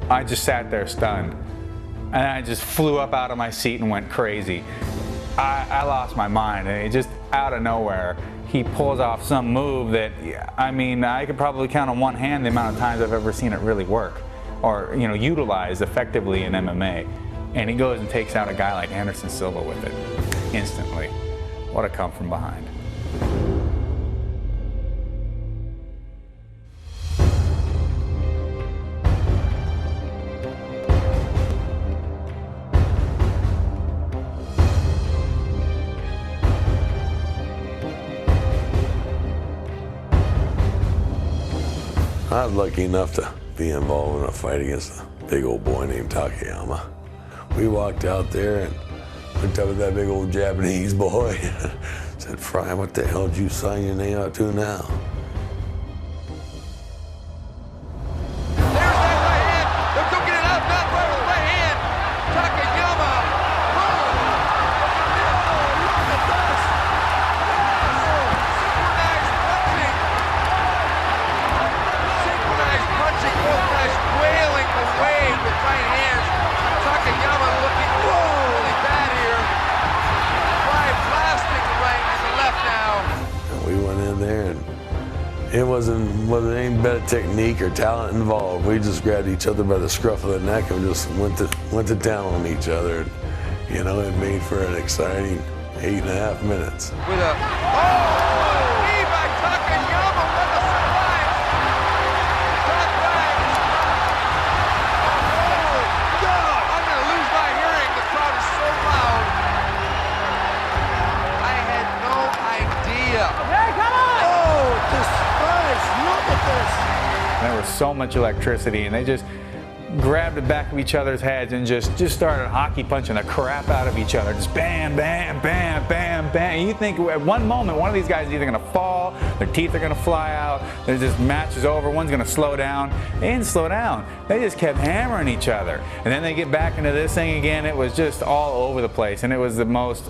I just sat there stunned. And I just flew up out of my seat and went crazy. I lost my mind, and it just out of nowhere, he pulls off some move that, I mean, I could probably count on one hand the amount of times I've ever seen it really work, or, you know, utilized effectively in MMA. And he goes and takes out a guy like Anderson Silva with it instantly. What a come from behind. I was lucky enough to be involved in a fight against a big old boy named Takayama. We walked out there and looked up at that big old Japanese boy. Said, "Fry, what the hell did you sign your name out to now?" They're cooking it out, not right with the right hand. Takayama. Look at this. Synchronized punching. Both guys wailing away with right hands. Takayama looking really bad here. Fry blasting the right and the left now. And we went in there and it wasn't any better technique or talent involved. We just grabbed each other by the scruff of the neck and just went to town on each other. And, you know, it made for an exciting 8.5 minutes. With a knee by Takayama, what a surprise! Back. Oh God! I'm gonna lose my hearing. The crowd is so loud. I had no idea. Hey, come on! Oh, this Christ! Look at this! There was so much electricity, and they just grabbed the back of each other's heads and just started hockey punching the crap out of each other. Just bam, bam, bam, bam, bam. And you think at one moment one of these guys is either going to fall, their teeth are going to fly out, this match is over, one's going to slow down. They didn't slow down. They just kept hammering each other. And then they get back into this thing again. It was just all over the place, and it was the most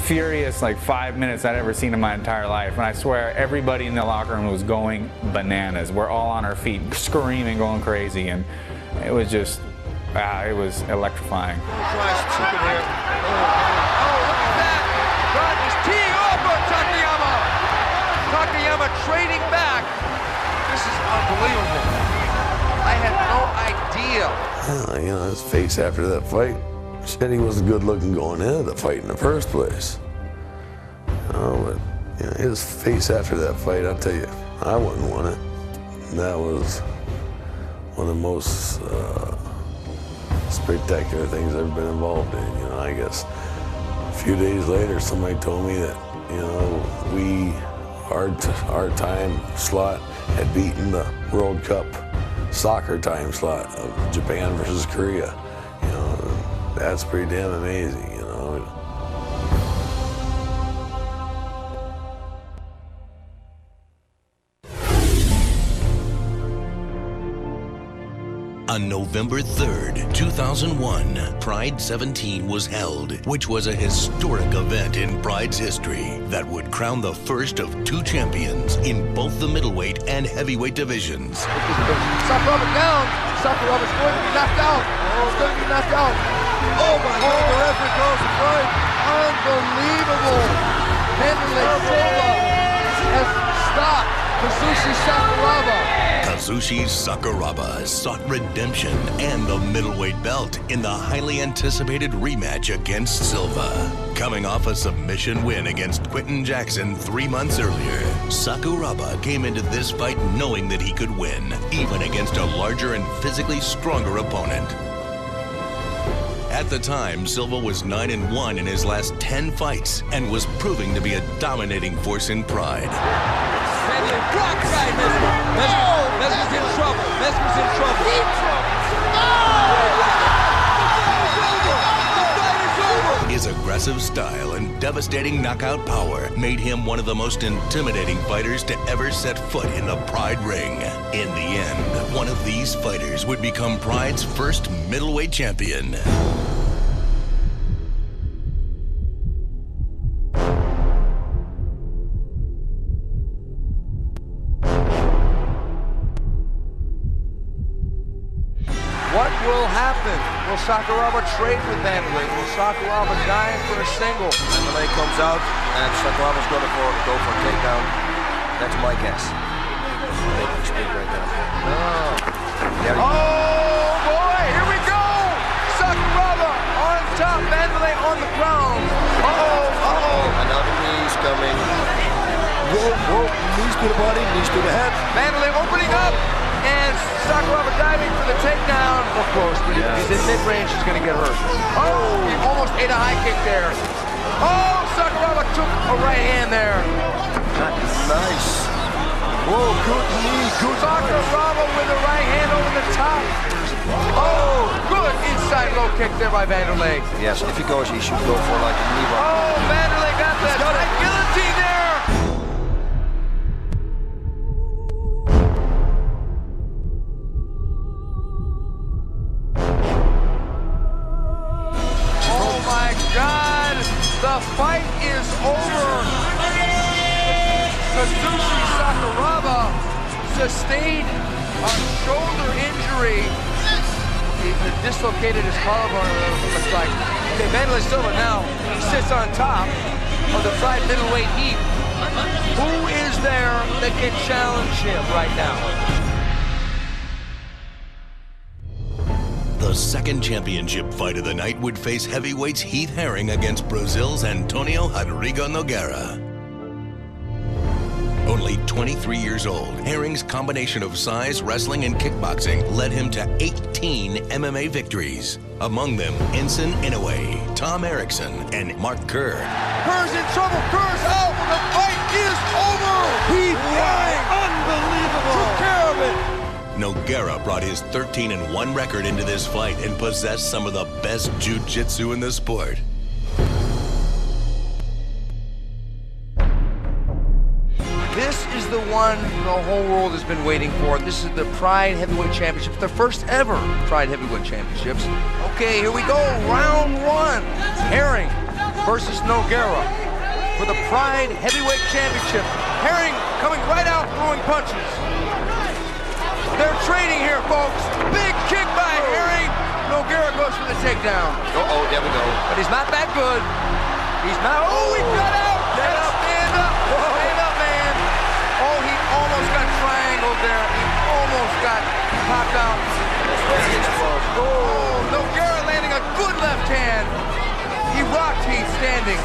furious 5 minutes I'd ever seen in my entire life. And I swear everybody in the locker room was going bananas. We're all on our feet screaming, going crazy, and it was just, it was electrifying. Oh, look at that! God is teeing off on Takayama! Takayama trading back. This is unbelievable. I had no idea. You know, his face after that fight said he wasn't good looking going into the fight in the first place. You know, but you know, his face after that fight, I'll tell you, I wouldn't want it. And that was one of the most spectacular things I've been involved in. You know, I guess a few days later, somebody told me that, you know, our time slot had beaten the World Cup soccer time slot of Japan versus Korea. You know, that's pretty damn amazing, you know. On November 3rd, 2001, Pride 17 was held, which was a historic event in Pride's history that would crown the first of two champions in both the middleweight and heavyweight divisions. Sakuraba down. Sakuraba's going to be knocked out. He's going to be knocked out. Oh my God, the referee goes to Floyd. Unbelievable. Henry Silva has stopped Kazushi Sakuraba. Kazushi Sakuraba sought redemption and the middleweight belt in the highly anticipated rematch against Silva. Coming off a submission win against Quinton Jackson 3 months earlier, Sakuraba came into this fight knowing that he could win, even against a larger and physically stronger opponent. At the time, Silva was 9-1 in his last 10 fights and was proving to be a dominating force in Pride. Vanderlei blocks by Mesmer. Mesmer's in trouble. Mesmer's in trouble. Deep trouble. His aggressive style and devastating knockout power made him one of the most intimidating fighters to ever set foot in the Pride ring. In the end, one of these fighters would become Pride's first middleweight champion. What will happen? Will Sakuraba trade with Vanderlei? Will Sakuraba dive for a single? Vanderlei comes out, and Sakuraba's going to go for a takedown. That's my guess. Make him speak right now. Oh boy, here we go! Sakuraba on top, Vanderlei on the ground. Another knee's coming. Whoa, knees to the body, knees to the head. Vanderlei opening up, and Sakuraba diving for the takedown. Of course, but if he's in mid-range, he's going to get hurt. Oh, he almost ate a high kick there. Oh, Sakuraba took a right hand there. Nice. Whoa, good knee, good. Sakuraba with a right hand over the top. Oh, good inside low kick there by Vanderlei. Yes, if he goes, he should go for like a knee bar. Oh, Vanderlei got that guillotine there. The fight is over. Kazushi Sakuraba sustained a shoulder injury. He dislocated his collarbone, it looks like. Okay, Vanderlei Silva now sits on top of the Pride middleweight heap. Who is there that can challenge him right now? The second championship fight of the night would face heavyweights Heath Herring against Brazil's Antonio Rodrigo Nogueira. Only 23 years old, Herring's combination of size, wrestling, and kickboxing led him to 18 MMA victories. Among them, Enson Inoue, Tom Erickson, and Mark Kerr. Kerr's in trouble. Kerr's out. The fight is over. Heath Herring, unbelievable, took care of it. Nogueira brought his 13-1 record into this fight and possessed some of the best jiu-jitsu in the sport. This is the one the whole world has been waiting for. This is the Pride Heavyweight Championship, the first ever Pride Heavyweight Championships. Okay, here we go, round one. Herring versus Nogueira for the Pride Heavyweight Championship. Herring coming right out throwing punches. They're trading here, folks. Big kick by Herring. Nogueira goes for the takedown. Uh-oh, there we go. But he's not that good. He's not. Oh, he got out. Get up, stand up. Stand up, man. Oh, he almost got triangled there. He almost got popped out. Oh, Nogueira landing a good left hand. He rocked Heath standing.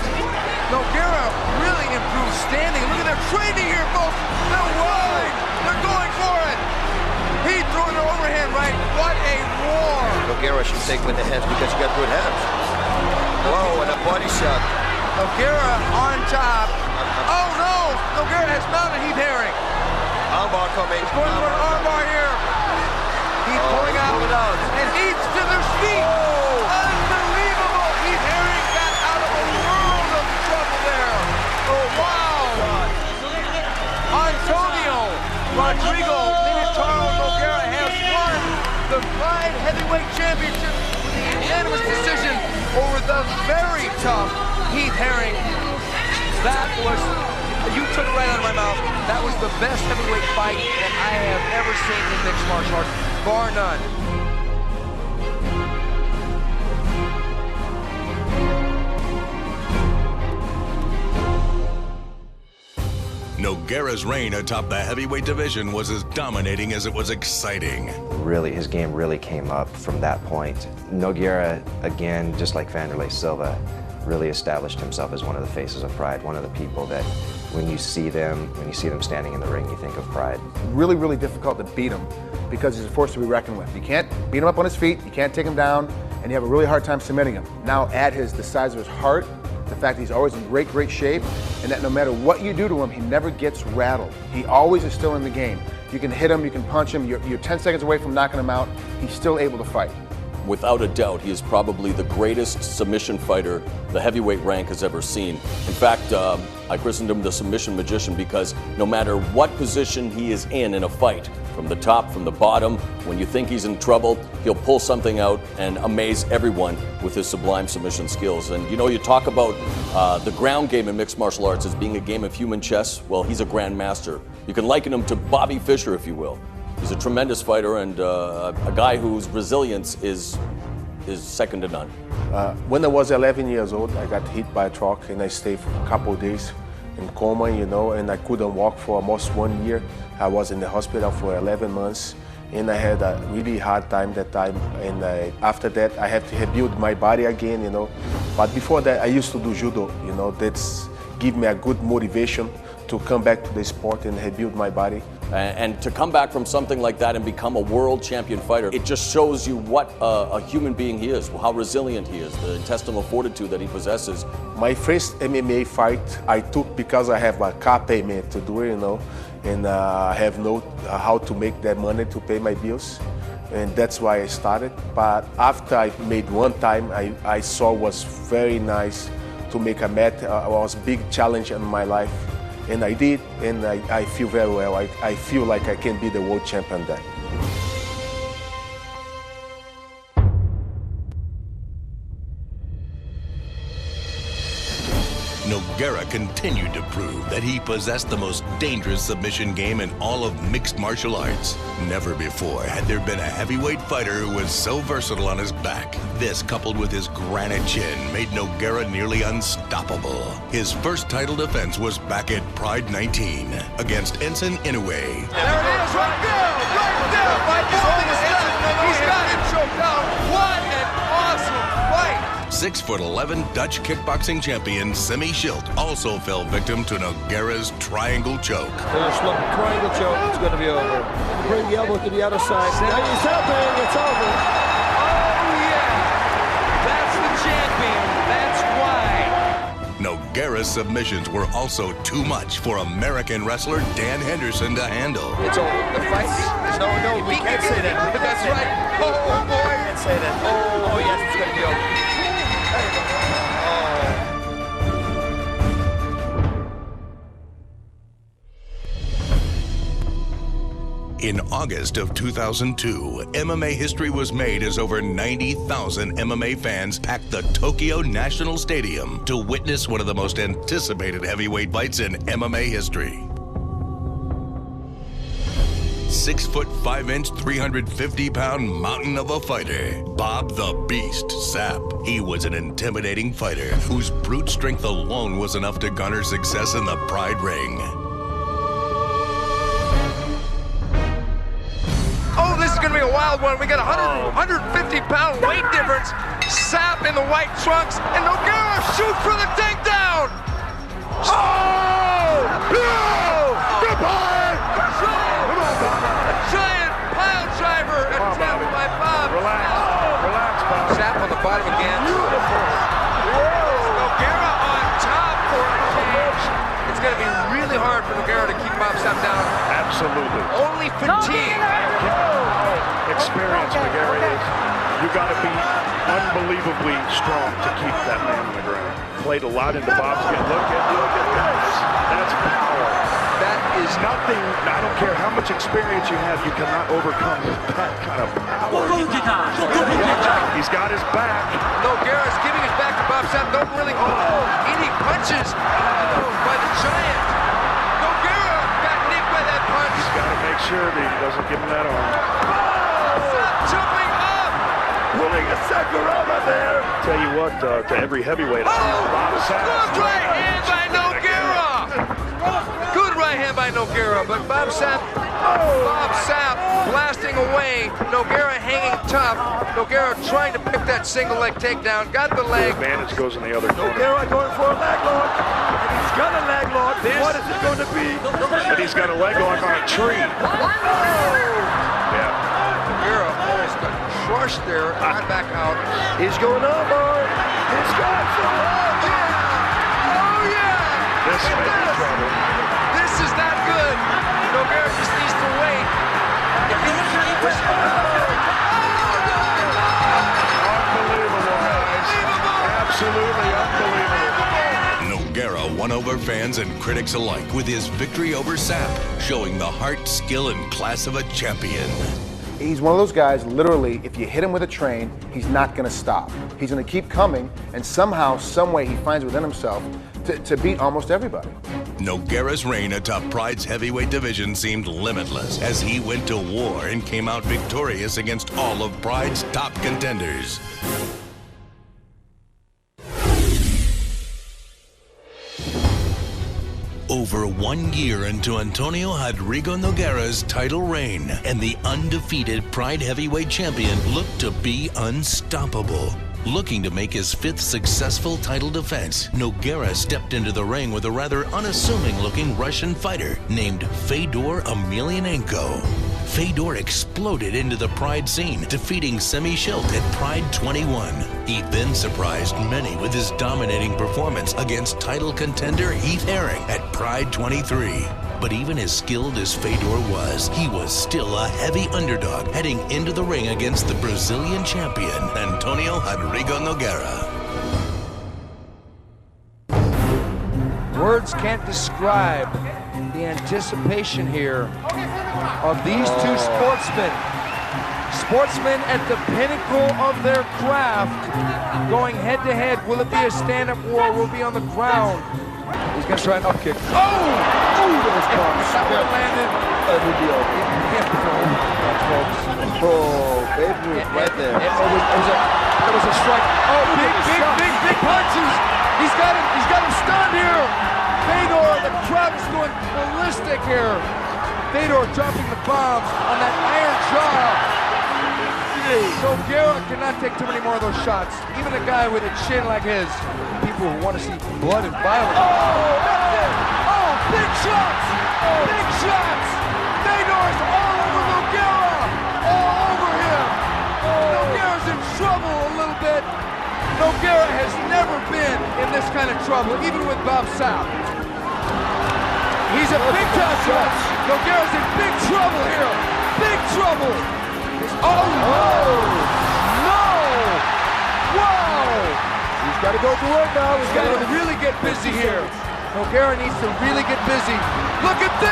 Nogueira really improved standing. Look at their trading here, folks. They're wide. They're going for it. He threw an overhand right. What a war. Nogueira should take with the hands because he got good hands. Whoa, and a body shot. Nogueira on top. Oh no! Nogueira has mounted Heath Herring. Armbar coming. He's going for an armbar here. He's pulling out. And Heath's to their feet. Unbelievable. Heath Herring got out of a world of trouble there. Oh wow. Antonio Rodrigo Nogueira has won the Pride Heavyweight Championship with a unanimous decision over the very tough Heath Herring. That was, you took it right out of my mouth, that was the best heavyweight fight that I have ever seen in mixed martial arts, bar none. Nogueira's reign atop the heavyweight division was as dominating as it was exciting. Really, his game really came up from that point. Nogueira, again, just like Vanderlei Silva, really established himself as one of the faces of Pride, one of the people that when you see them standing in the ring, you think of Pride. Really, really difficult to beat him because he's a force to be reckoned with. You can't beat him up on his feet, you can't take him down, and you have a really hard time submitting him. Now add the size of his heart the fact that he's always in great shape, and that no matter what you do to him, he never gets rattled. He always is still in the game. You can hit him, you can punch him, you're 10 seconds away from knocking him out. He's still able to fight. Without a doubt, he is probably the greatest submission fighter the heavyweight rank has ever seen. In fact, I christened him the submission magician because no matter what position he is in a fight, from the top, from the bottom, when you think he's in trouble, he'll pull something out and amaze everyone with his sublime submission skills. And you talk about the ground game in mixed martial arts as being a game of human chess. Well, he's a grandmaster. You can liken him to Bobby Fischer, if you will. He's a tremendous fighter and a guy whose resilience is second to none. When I was 11 years old, I got hit by a truck and I stayed for a couple of days in coma, and I couldn't walk for almost 1 year. I was in the hospital for 11 months and I had a really hard time that time. And after that, I had to rebuild my body again, But before that, I used to do judo, That's give me a good motivation to come back to the sport and rebuild my body. And to come back from something like that and become a world champion fighter, it just shows you what a human being he is, how resilient he is, the intestinal fortitude that he possesses. My first MMA fight I took because I have a car payment to do it, and I have no how to make that money to pay my bills. And that's why I started. But after I made one time, I saw was very nice to make a mat. It was a big challenge in my life. And I did, and I feel very well. I feel like I can be the world champion then. Nogueira continued to prove that he possessed the most dangerous submission game in all of mixed martial arts. Never before had there been a heavyweight fighter who was so versatile on his back. This, coupled with his granite chin, made Nogueira nearly unstoppable. His first title defense was back at Pride 19 against Enson Inoue. There it is, right there! He's got him choked out. What an awesome fight! 6'11" Dutch kickboxing champion Simi Schilt also fell victim to Nogueira's triangle choke. Triangle choke, it's going to be over. Bring the elbow to the other side. Now he's helping, it's over. Oh yeah, that's the champion, that's why. Nogueira's submissions were also too much for American wrestler Dan Henderson to handle. It's over, the fight. No, we can't say that. That's right. Oh boy. We can't say that. Oh yes, it's going to be over. In August of 2002, MMA history was made as over 90,000 MMA fans packed the Tokyo National Stadium to witness one of the most anticipated heavyweight fights in MMA history. 6'5", 350-pound mountain of a fighter, Bob the Beast Sapp. He was an intimidating fighter whose brute strength alone was enough to garner success in the Pride ring. Oh, this is going to be a wild one. We got a 150-pound weight difference. Sapp in the white trunks, and Nogueira shoots for the takedown. Oh! Goodbye! Giant pile driver attempt by Bob. Relax, Bob. Sapp on the bottom again. Beautiful. Nogueira on top for a cage. It's going to be really hard for Nogueira to keep Bob Sapp down. Absolutely. Only fatigue. Experience, Nogueira is. You got to be unbelievably strong to keep that man on the ground. Played a lot into Bob's game. Look at this. That's power. That is nothing. I don't care how much experience you have, you cannot overcome that kind of power. He's got his back. Nogueira's giving his back to Bob Sapp. Don't really any punches by the Giant. Nogueira got nicked by that punch. He's got to make sure that he doesn't give him that arm. Jumping up! Pulling a Sakuraba there. Tell you what, to every heavyweight, Bob Sapp. Good right hand by Nogueira! Good right hand by Nogueira, but Bob Sapp blasting away. Nogueira hanging tough. Nogueira trying to pick that single leg takedown. Got the leg. The advantage goes in the other corner. Nogueira going for a leg lock. And he's got a leg lock. What is it going to be? And he's got a leg lock on a tree. Yeah. Nogueira almost got crushed there. Right back out. He's going up, boy. He's got some. Absolutely unbelievable. Nogueira won over fans and critics alike with his victory over Sapp, showing the heart, skill, and class of a champion. He's one of those guys, literally, if you hit him with a train, he's not going to stop. He's going to keep coming, and somehow, some way, he finds within himself to beat almost everybody. Nogueira's reign atop Pride's heavyweight division seemed limitless as he went to war and came out victorious against all of Pride's top contenders. Over 1 year into Antonio Rodrigo Nogueira's title reign, and the undefeated Pride heavyweight champion looked to be unstoppable. Looking to make his 5th successful title defense, Nogueira stepped into the ring with a rather unassuming-looking Russian fighter named Fedor Emelianenko. Fedor exploded into the Pride scene, defeating Semi Schilt at Pride 21. He then surprised many with his dominating performance against title contender Heath Herring at Pride 23. But even as skilled as Fedor was, he was still a heavy underdog heading into the ring against the Brazilian champion, Antonio Rodrigo Nogueira. Words can't describe the anticipation here of these two sportsmen. Sportsmen at the pinnacle of their craft, going head to head. Will it be a stand-up war? Will it be on the ground? He's going to try an up kick. Oh! Oh, there's Cox. That one landed. It would be over. Can't throw folks. Oh, Babe Ruth right there. It was a strike. Oh, big punches. He's got him stunned here. Fedor, the crowd is going ballistic here. Fedor dropping the bombs on that iron jaw. Nogueira cannot take too many more of those shots. Even a guy with a chin like his. People who want to see blood and violence. Oh, that's it. Oh, big shots. Big shots. Fedor's all over Nogueira. All over him. Nogueira's in trouble a little bit. Nogueira has never been in this kind of trouble, even with Bob Sapp. He's a big time trouble. Nogueira's in big trouble here. Big trouble. Oh, no! Wow! He's got to go to work now. He's got to really get busy here. Nogueira needs to really get busy. Look at this!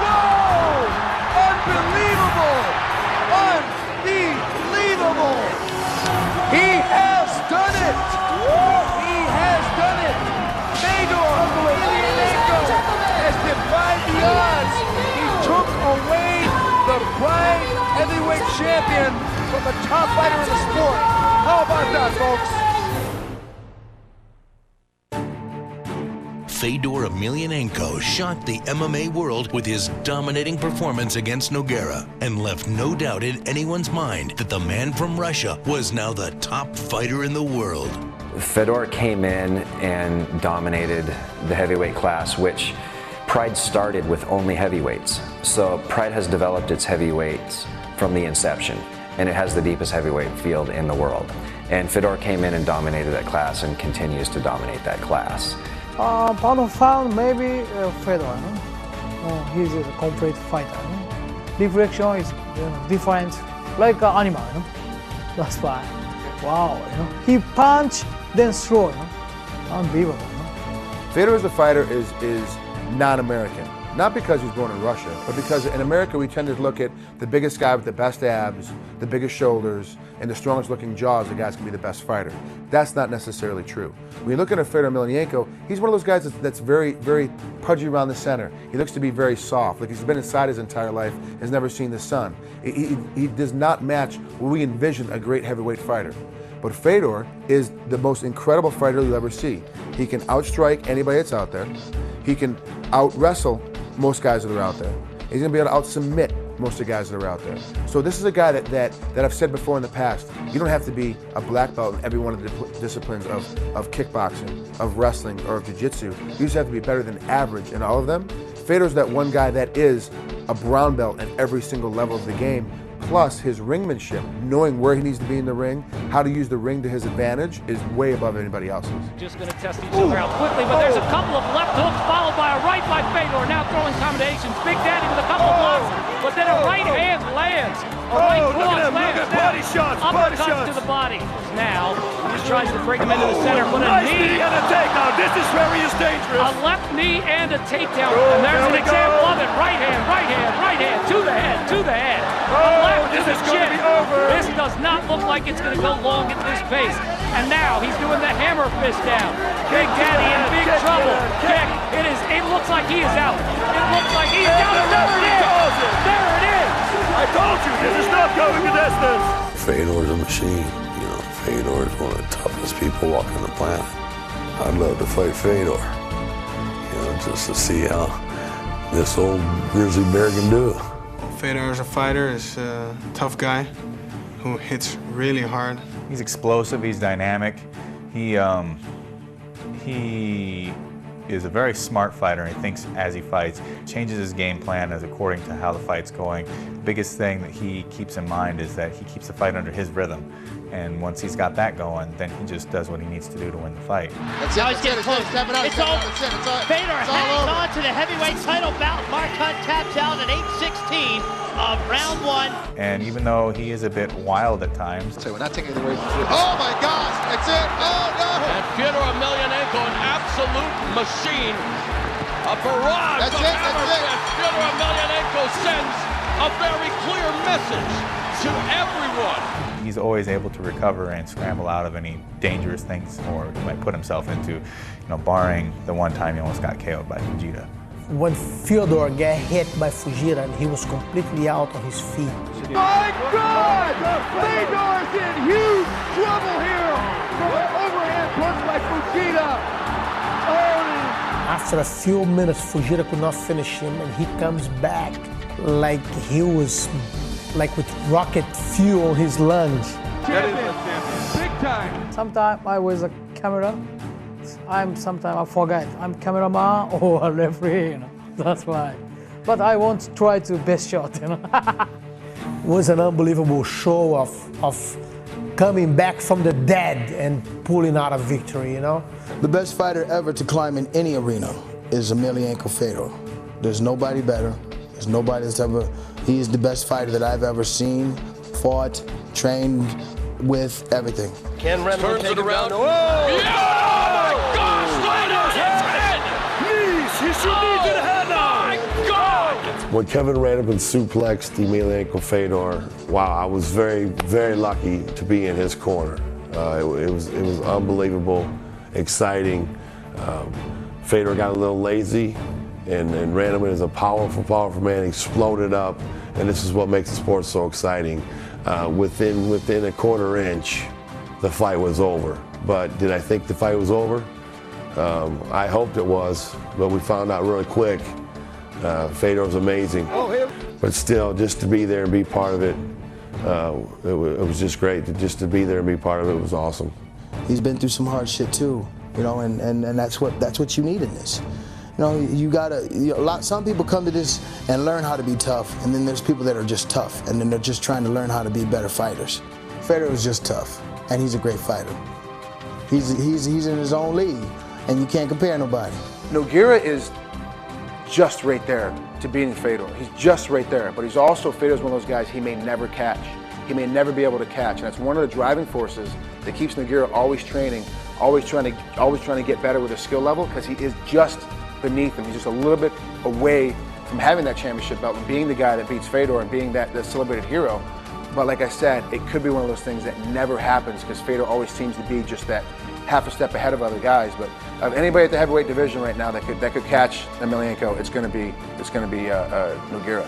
Whoa! Unbelievable! Unbelievable! He has done it! He has done it! Fedor Emelianenko has defied the odds. He took away the Pride heavyweight champion from the top fighter in the sport. How about that, folks? Fedor Emelianenko shocked the MMA world with his dominating performance against Nogueira and left no doubt in anyone's mind that the man from Russia was now the top fighter in the world. Fedor came in and dominated the heavyweight class, which Pride started with only heavyweights. So Pride has developed its heavyweights from the inception, and it has the deepest heavyweight field in the world. And Fedor came in and dominated that class and continues to dominate that class. Pound of pound, maybe Fedor. No? He's a complete fighter. No? Diffraction is different, like an animal. No? That's why. Wow. He punch, then throw. No? Unbelievable. No? Fedor as a fighter is non-American. Not because he's born in Russia, but because in America we tend to look at the biggest guy with the best abs, the biggest shoulders, and the strongest looking jaws, the guy's gonna be the best fighter. That's not necessarily true. When you look at a Fedor Emelianenko, he's one of those guys that's very, very pudgy around the center. He looks to be very soft, like he's been inside his entire life, has never seen the sun. He does not match what we envision a great heavyweight fighter. But Fedor is the most incredible fighter you'll ever see. He can outstrike anybody that's out there. He can out-wrestle most guys that are out there. He's going to be able to out-submit most of the guys that are out there. So this is a guy that I've said before in the past, you don't have to be a black belt in every one of the disciplines of kickboxing, of wrestling, or of jiu-jitsu. You just have to be better than average in all of them. Fedor's that one guy that is a brown belt at every single level of the game, Plus, his ringmanship, knowing where he needs to be in the ring, how to use the ring to his advantage, is way above anybody else's. Just going to test each other out quickly, but there's a couple of left hooks followed by a right by Fedor. Now throwing combinations. Big Daddy with a couple of blocks, but then a right hand lands. A right cross lands. Body shots, body uppercuts shots. to the body. Now, he just tries to bring him into the center, but a Nice knee. knee and a takedown. This is where he is dangerous. A left knee and a takedown. Oh, And there's there an we example go. of it. Right hand, right hand, right hand. To the head, to the head. Oh, A left this to the is gonna chin. be over. This does not look like it's going to go long at this pace. And now he's doing the hammer fist down. Big Daddy in big trouble. Kick. It looks like he is out. It looks like he is out. There it is. There it is. I told you, this is not going the distance. Fedor's a machine. You know, Fedor is one of the toughest people walking the planet. I'd love to fight Fedor. You know, just to see how this old grizzly bear can do it. Fedor is a fighter, is a tough guy who hits really hard. He's explosive, he's dynamic. He is a very smart fighter, and he thinks as he fights, changes his game plan as according to how the fight's going. The biggest thing that he keeps in mind is that he keeps the fight under his rhythm. And once he's got that going, then he just does what he needs to do to win the fight. Now he's getting close. It's all. Fedor hangs on to the heavyweight title bout. Mark Hunt taps out at 8:16 of round one. And even though he is a bit wild at times, So we're not taking it away from Oh my gosh, that's it. Oh no. And Fyodor Emelianenko, an absolute machine. A barrage That's of it, hammer that's it. fists. Fyodor Emelianenko sends a very clear message to everyone. he's always able to recover and scramble out of any dangerous things or he might put himself into, barring the one time he almost got KO'd by Fujita. When Fyodor got hit by Fujita, he was completely out on his feet. My God! Fedor's in huge trouble here from an overhand punch by Fujita. After a few minutes, Fujita could not finish him, and he comes back like he was with rocket fuel in his lungs. Big time. Sometimes I was a camera. Sometimes I forget. I'm cameraman or a referee, That's why. But I won't try to best shot, It was an unbelievable show of coming back from the dead and pulling out a victory, The best fighter ever to climb in any arena is Emelianenko Fedor. There's nobody better. There's nobody that's ever. He is the best fighter that I've ever seen, fought, trained with, everything. Can Rendell take it around? Oh my gosh, Fedor's head! Knees, he should knee to the head now! My God! When Kevin ran up and suplexed Emelianenko Fedor, wow, I was very, very lucky to be in his corner. It was unbelievable, exciting. Fedor got a little lazy and ran him in as a powerful man, exploded up, and this is what makes the sport so exciting. Within a quarter inch, the fight was over. But did I think the fight was over? I hoped it was, but we found out really quick. Fedor's amazing. But still, just to be there and be part of it, it was just great. Just to be there and be part of it was awesome. He's been through some hard shit too, and that's what you need in this. You gotta. Some people come to this and learn how to be tough, and then there's people that are just tough, and then they're just trying to learn how to be better fighters. Fedor is just tough, and he's a great fighter. He's in his own league, and you can't compare nobody. Nogueira is just right there to beating Fedor. He's just right there, but he's also, Fedor's one of those guys he may never catch. He may never be able to catch, and that's one of the driving forces that keeps Nogueira always training, always trying to get better with his skill level, because he is just beneath him. He's just a little bit away from having that championship belt and being the guy that beats Fedor and being that celebrated hero. But like I said, it could be one of those things that never happens because Fedor always seems to be just that half a step ahead of other guys. But of anybody at the heavyweight division right now that could catch Emelianenko, it's going to be Nogueira.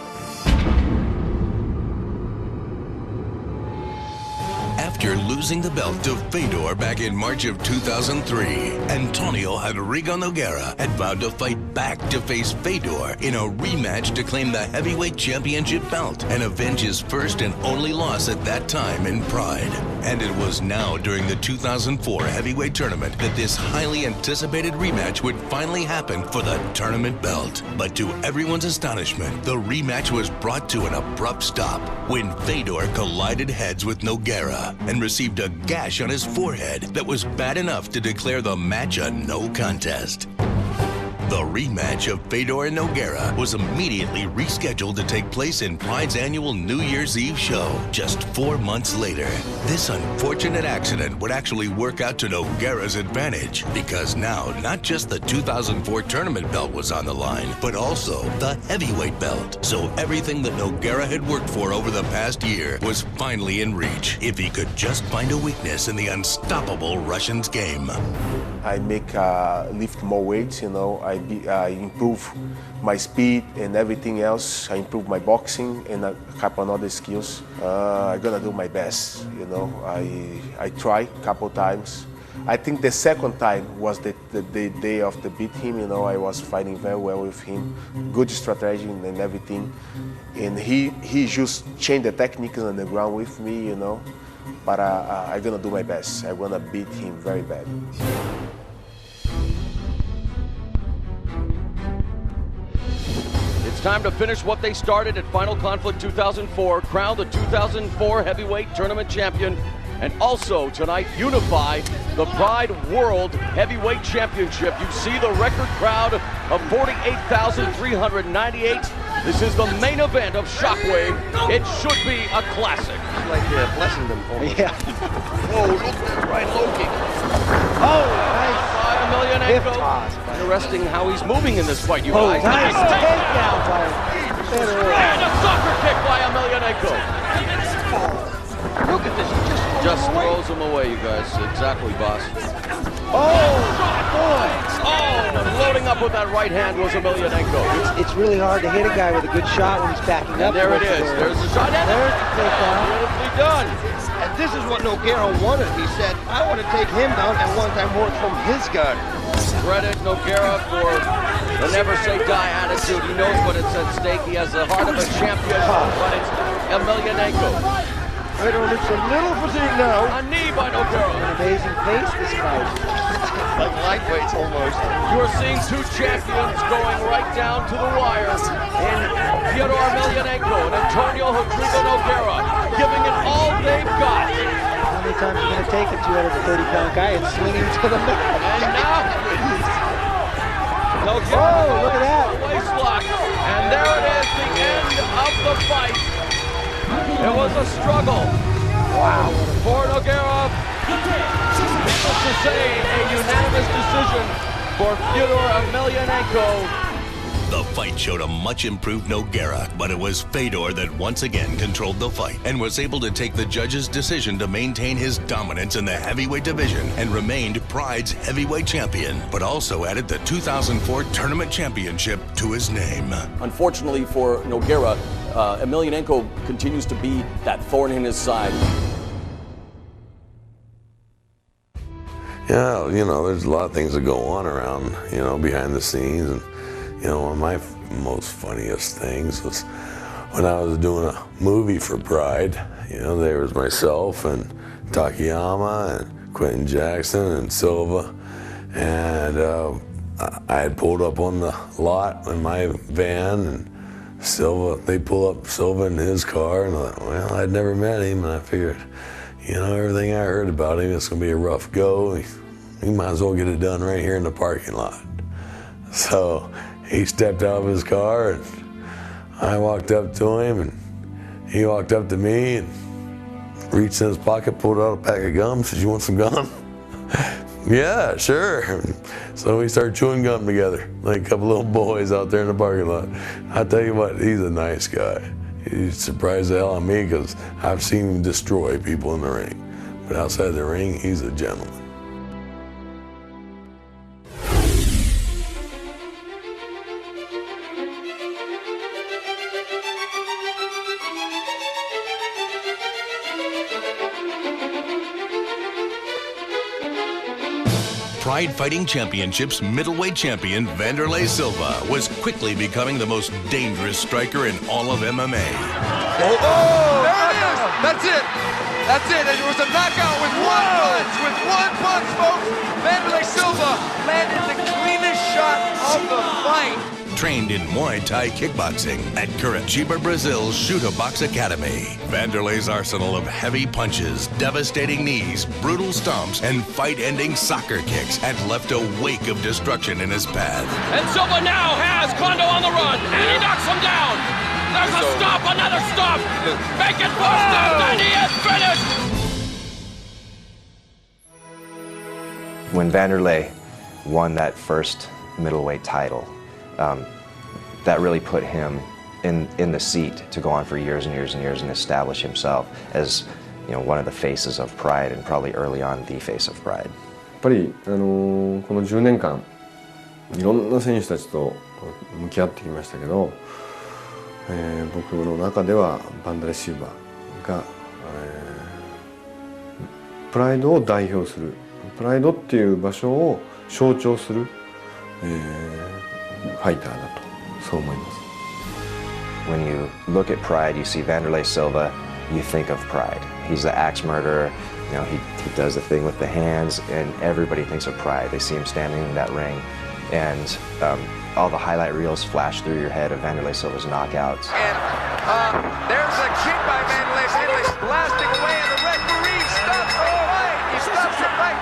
After losing the belt to Fedor back in March of 2003, Antonio Rodrigo Nogueira had vowed to fight back to face Fedor in a rematch to claim the heavyweight championship belt and avenge his first and only loss at that time in Pride. And it was now during the 2004 heavyweight tournament that this highly anticipated rematch would finally happen for the tournament belt. But to everyone's astonishment, the rematch was brought to an abrupt stop when Fedor collided heads with Nogueira and received a gash on his forehead that was bad enough to declare the match a no contest. The rematch of Fedor and Nogueira was immediately rescheduled to take place in Pride's annual New Year's Eve show just 4 months later. This unfortunate accident would actually work out to Nogueira's advantage because now not just the 2004 tournament belt was on the line, but also the heavyweight belt. So everything that Nogueira had worked for over the past year was finally in reach if he could just find a weakness in the unstoppable Russian's game. I make lift more weights, you know. I improve my speed and everything else. I improve my boxing and a couple other skills. I'm gonna do my best, you know. I try a couple times. I think the second time was the day of the beat him, you know. I was fighting very well with him, good strategy and everything. And he just changed the techniques on the ground with me, you know. But I'm gonna do my best. I'm gonna beat him very bad. It's time to finish what they started at Final Conflict 2004, crown the 2004 heavyweight tournament champion, and also tonight unify the Pride World Heavyweight Championship. You see the record crowd of 48,398. This is the main event of Shockwave. It should be a classic. Like blessing them for me. Yeah. Whoa, look at that right low kick. Oh, nice. By Emelianenko. Interesting how he's moving in this fight, you guys. Nice takedown by Fedor. And a soccer kick by Emelianenko. Look at this, he just throws him away, you guys. Exactly, boss. Oh, boy. Oh, and loading up with that right hand was Emelianenko. It's really hard to hit a guy with a good shot when he's backing up. And there it is. There's the shot. And there's the takedown. Beautifully done. And this is what Nogueira wanted. He said, I want to take him down and want that more from his guard. Credit Nogueira for the never say die attitude. He knows what it's at stake. He has the heart of a champion, but it's Emelianenko. Fedor looks a little fatigued now. A knee by Nogueira. An amazing pace this fight. Like lightweights almost. You are seeing two champions going right down to the wire in Fyodor Emelianenko and Antonio Rodrigo Nogueira, giving it all they've got. How many times are you going to take a 230-pound guy and swing him to the mat? And now, Nogueira, oh, look at that. Waist lock. And there it is, the end of the fight. It was a struggle. Wow. For Nogueira, needless to say, a unanimous decision for Fyodor Emelianenko. The fight showed a much improved Nogueira, but it was Fedor that once again controlled the fight and was able to take the judge's decision to maintain his dominance in the heavyweight division and remained Pride's heavyweight champion, but also added the 2004 tournament championship to his name. Unfortunately for Nogueira, Emelianenko continues to be that thorn in his side. Yeah, you know, there's a lot of things that go on around, you know, behind the scenes. And, you know, one of my most funniest things was when I was doing a movie for Pride. You know, there was myself and Takayama and Quentin Jackson and Silva. And I had pulled up on the lot in my van, and Silva, they pull up Silva in his car, and I thought, well, I'd never met him, and I figured, you know, everything I heard about him, it's gonna be a rough go. He might as well get it done right here in the parking lot. So he stepped out of his car, and I walked up to him, and he walked up to me and reached in his pocket, pulled out a pack of gum, said, you want some gum? Yeah, sure. So we started chewing gum together, like a couple little boys out there in the parking lot. I tell you what, he's a nice guy. He surprised the hell out of me because I've seen him destroy people in the ring. But outside the ring, he's a gentleman. Pride Fighting Championships middleweight champion Wanderlei Silva was quickly becoming the most dangerous striker in all of MMA. Oh, there it is. That's it. That's it. It was a knockout with one punch. With one punch, folks. Vanderlei Silva landed the cleanest shot of the fight. Trained in Muay Thai kickboxing at Curitiba, Brazil's Chuta Box Academy. Vanderlei's arsenal of heavy punches, devastating knees, brutal stomps, and fight-ending soccer kicks had left a wake of destruction in his path. And Silva now has Kondo on the run, and he knocks him down. There's a stop, another stop. Bacon forced out, and he is finished. When Vanderlei won that first middleweight title, that really put him in the seat to go on for years and years and years and establish himself as, you know, one of the faces of Pride, and probably early on the face of Pride. やっぱりこの10年間いろんな選手たちと向き合ってきましたけど、僕の中ではバンダレシルバが、プライドを代表する、プライドっていう場所を象徴する、ファイターだとそう思います。When you look at Pride, you see Vanderlei Silva, you think of Pride. He's the axe murderer. You know, he does the thing with the hands, and everybody thinks of Pride. They see him standing in that ring, and all the highlight reels flash through your head of Vanderlei Silva's knockouts. And there's a kick by Vanderlei. Vanderlei's blasting away, and the referee stops the fight. He stops the fight.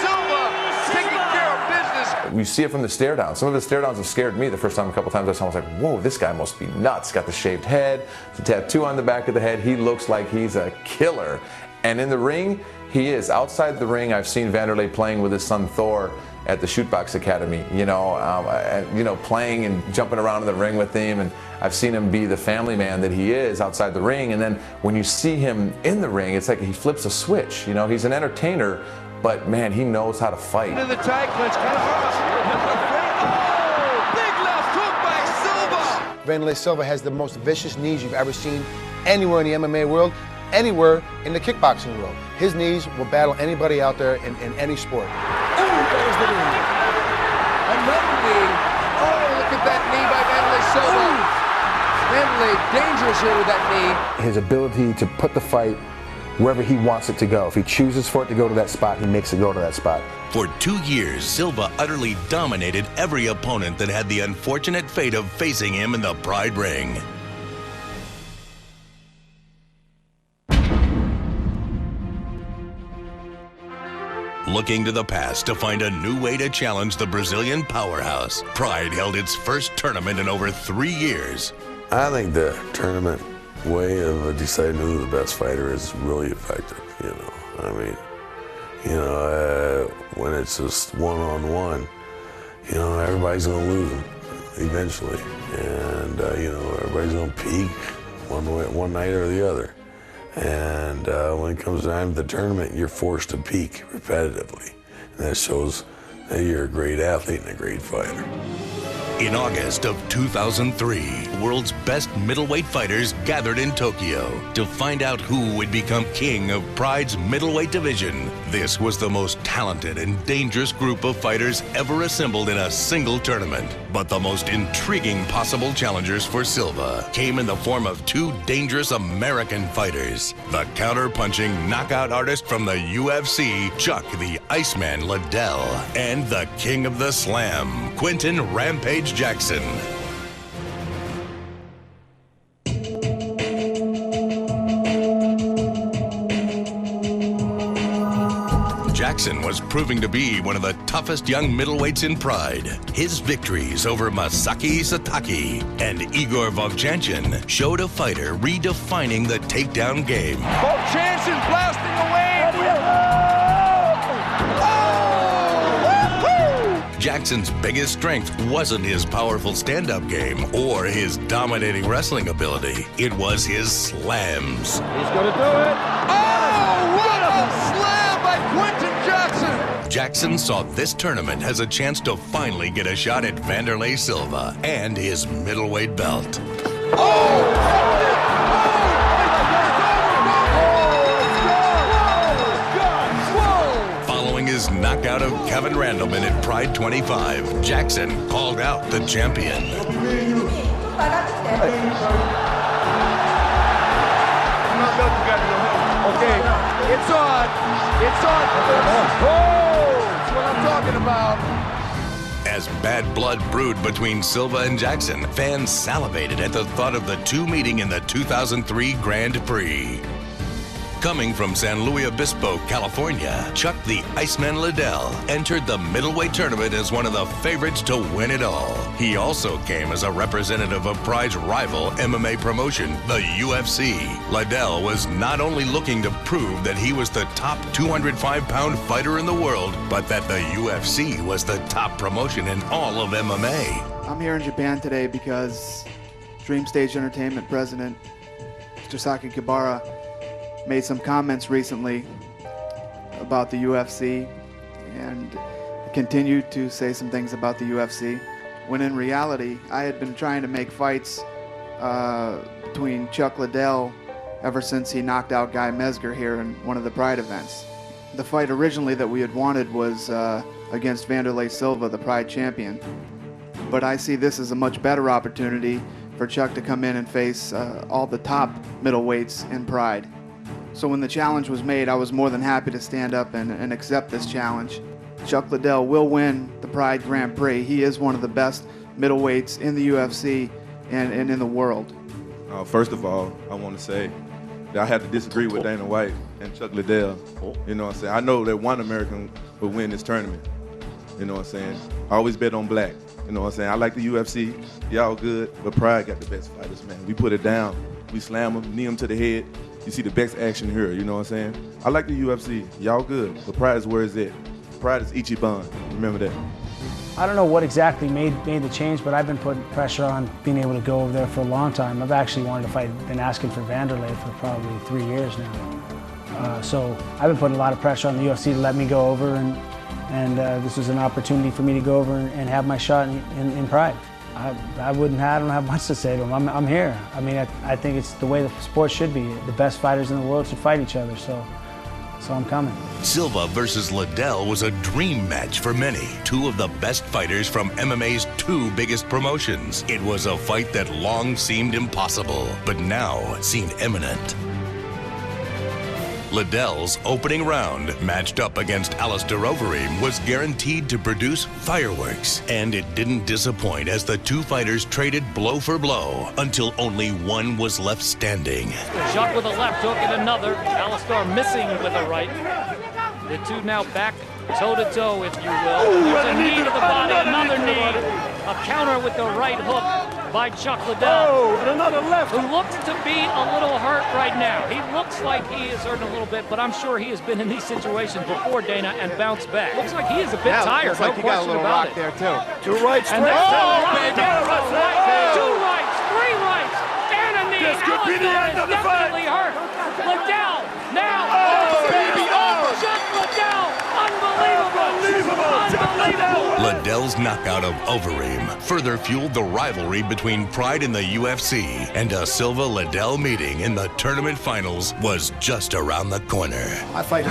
Silva taking care of business. You see it from the stare down. Some of the stare downs have scared me the first time. A couple times I saw him, I was like, whoa, this guy must be nuts. Got the shaved head, the tattoo on the back of the head. He looks like he's a killer. And in the ring, he is. Outside the ring, I've seen Vanderlei playing with his son Thor at the Shoot Box Academy, playing and jumping around in the ring with him, and I've seen him be the family man that he is outside the ring. And then when you see him in the ring, it's like he flips a switch. You know, he's an entertainer, but man, he knows how to fight. Into the tag clinch, kind of hard. Oh, big left hook by Silva. Vanderlei Silva has the most vicious knees you've ever seen anywhere in the MMA world, anywhere in the kickboxing world. His knees will battle anybody out there in any sport. There's the knee. Another knee. Oh, look at that knee by Vanderlei Silva. Vanderlei dangerous here with that knee. His ability to put the fight wherever he wants it to go. If he chooses for it to go to that spot, he makes it go to that spot. For 2 years, Silva utterly dominated every opponent that had the unfortunate fate of facing him in the Pride ring. Looking to the past to find a new way to challenge the Brazilian powerhouse, Pride held its first tournament in over 3 years. I think the tournament way of deciding who the best fighter is really effective, you know. I mean, when it's just one-on-one, everybody's going to lose them eventually. And, everybody's going to peak one night or the other. And when it comes time to the tournament, you're forced to peak repetitively. And that shows that you're a great athlete and a great fighter. In August of 2003, world's best middleweight fighters gathered in Tokyo to find out who would become king of Pride's middleweight division. This was the most talented and dangerous group of fighters ever assembled in a single tournament. But the most intriguing possible challengers for Silva came in the form of 2 dangerous American fighters. The counter-punching knockout artist from the UFC, Chuck the Iceman Liddell, and the king of the slam, Quinton Rampage Jackson. Jackson was proving to be one of the toughest young middleweights in Pride. His victories over Masaki Satake and Igor Vovchanchin showed a fighter redefining the takedown game. Vovchanchin blasting away. Jackson's biggest strength wasn't his powerful stand-up game or his dominating wrestling ability. It was his slams. He's going to do it. Oh, what a slam by Quinton Jackson. Jackson saw this tournament as a chance to finally get a shot at Vanderlei Silva and his middleweight belt. Following his knockout of Kevin Randleman at Pride 25, Jackson called out the champion. Okay, it's on. It's on. Oh, that's what I'm talking about. As bad blood brewed between Silva and Jackson, fans salivated at the thought of the two meeting in the 2003 Grand Prix. Coming from San Luis Obispo, California, Chuck the Iceman Liddell entered the middleweight tournament as one of the favorites to win it all. He also came as a representative of Pride's rival MMA promotion, the UFC. Liddell was not only looking to prove that he was the top 205-pound fighter in the world, but that the UFC was the top promotion in all of MMA. I'm here in Japan today because Dream Stage Entertainment president, Mr. Saki Kibara, made some comments recently about the UFC and continued to say some things about the UFC, when in reality I had been trying to make fights between Chuck Liddell ever since he knocked out Guy Mezger here in one of the Pride events. The fight originally that we had wanted was against Vanderlei Silva, the Pride champion, but I see this as a much better opportunity for Chuck to come in and face all the top middleweights in Pride. So when the challenge was made, I was more than happy to stand up and accept this challenge. Chuck Liddell will win the Pride Grand Prix. He is one of the best middleweights in the UFC and in the world. First of all, I want to say that I had to disagree with Dana White and Chuck Liddell. You know what I'm saying? I know that one American would win this tournament. You know what I'm saying? I always bet on black. You know what I'm saying? I like the UFC. Y'all good, but Pride got the best fighters, man. We put it down. We slam them, knee them to the head. You see the best action here, you know what I'm saying? I like the UFC. Y'all good, but Pride is where it's at. Pride is Ichiban. Remember that. I don't know what exactly made the change, but I've been putting pressure on being able to go over there for a long time. I've actually wanted to fight, been asking for Vanderlei for probably 3 years now. So I've been putting a lot of pressure on the UFC to let me go over, and this was an opportunity for me to go over and have my shot in Pride. I don't have much to say to him. I'm here. I mean, I think it's the way the sport should be. The best fighters in the world should fight each other, so I'm coming. Silva versus Liddell was a dream match for many. Two of the best fighters from MMA's two biggest promotions. It was a fight that long seemed impossible, but now seemed imminent. Liddell's opening round, matched up against Alistair Overeem, was guaranteed to produce fireworks. And it didn't disappoint as the two fighters traded blow for blow until only one was left standing. Shot with a left hook and another. Alistair missing with a right. The two now back toe-to-toe, if you will. There's a knee to the body, another knee. A counter with the right hook by Chuck Liddell. Oh, and another left. Who looks to be a little hurt right now. He looks like he is hurting a little bit, but I'm sure he has been in these situations before, Dana, and bounced back. Looks like he is a bit tired, no question about it. There too. Two rights, and that's two rights, three rights, and a knee. This could be the end of the fight. Definitely hurt. Liddell now. Chuck Liddell. Unbelievable. Liddell's knockout of Overeem further fueled the rivalry between Pride and the UFC, and a Silva-Liddell meeting in the tournament finals was just around the corner. I'll fight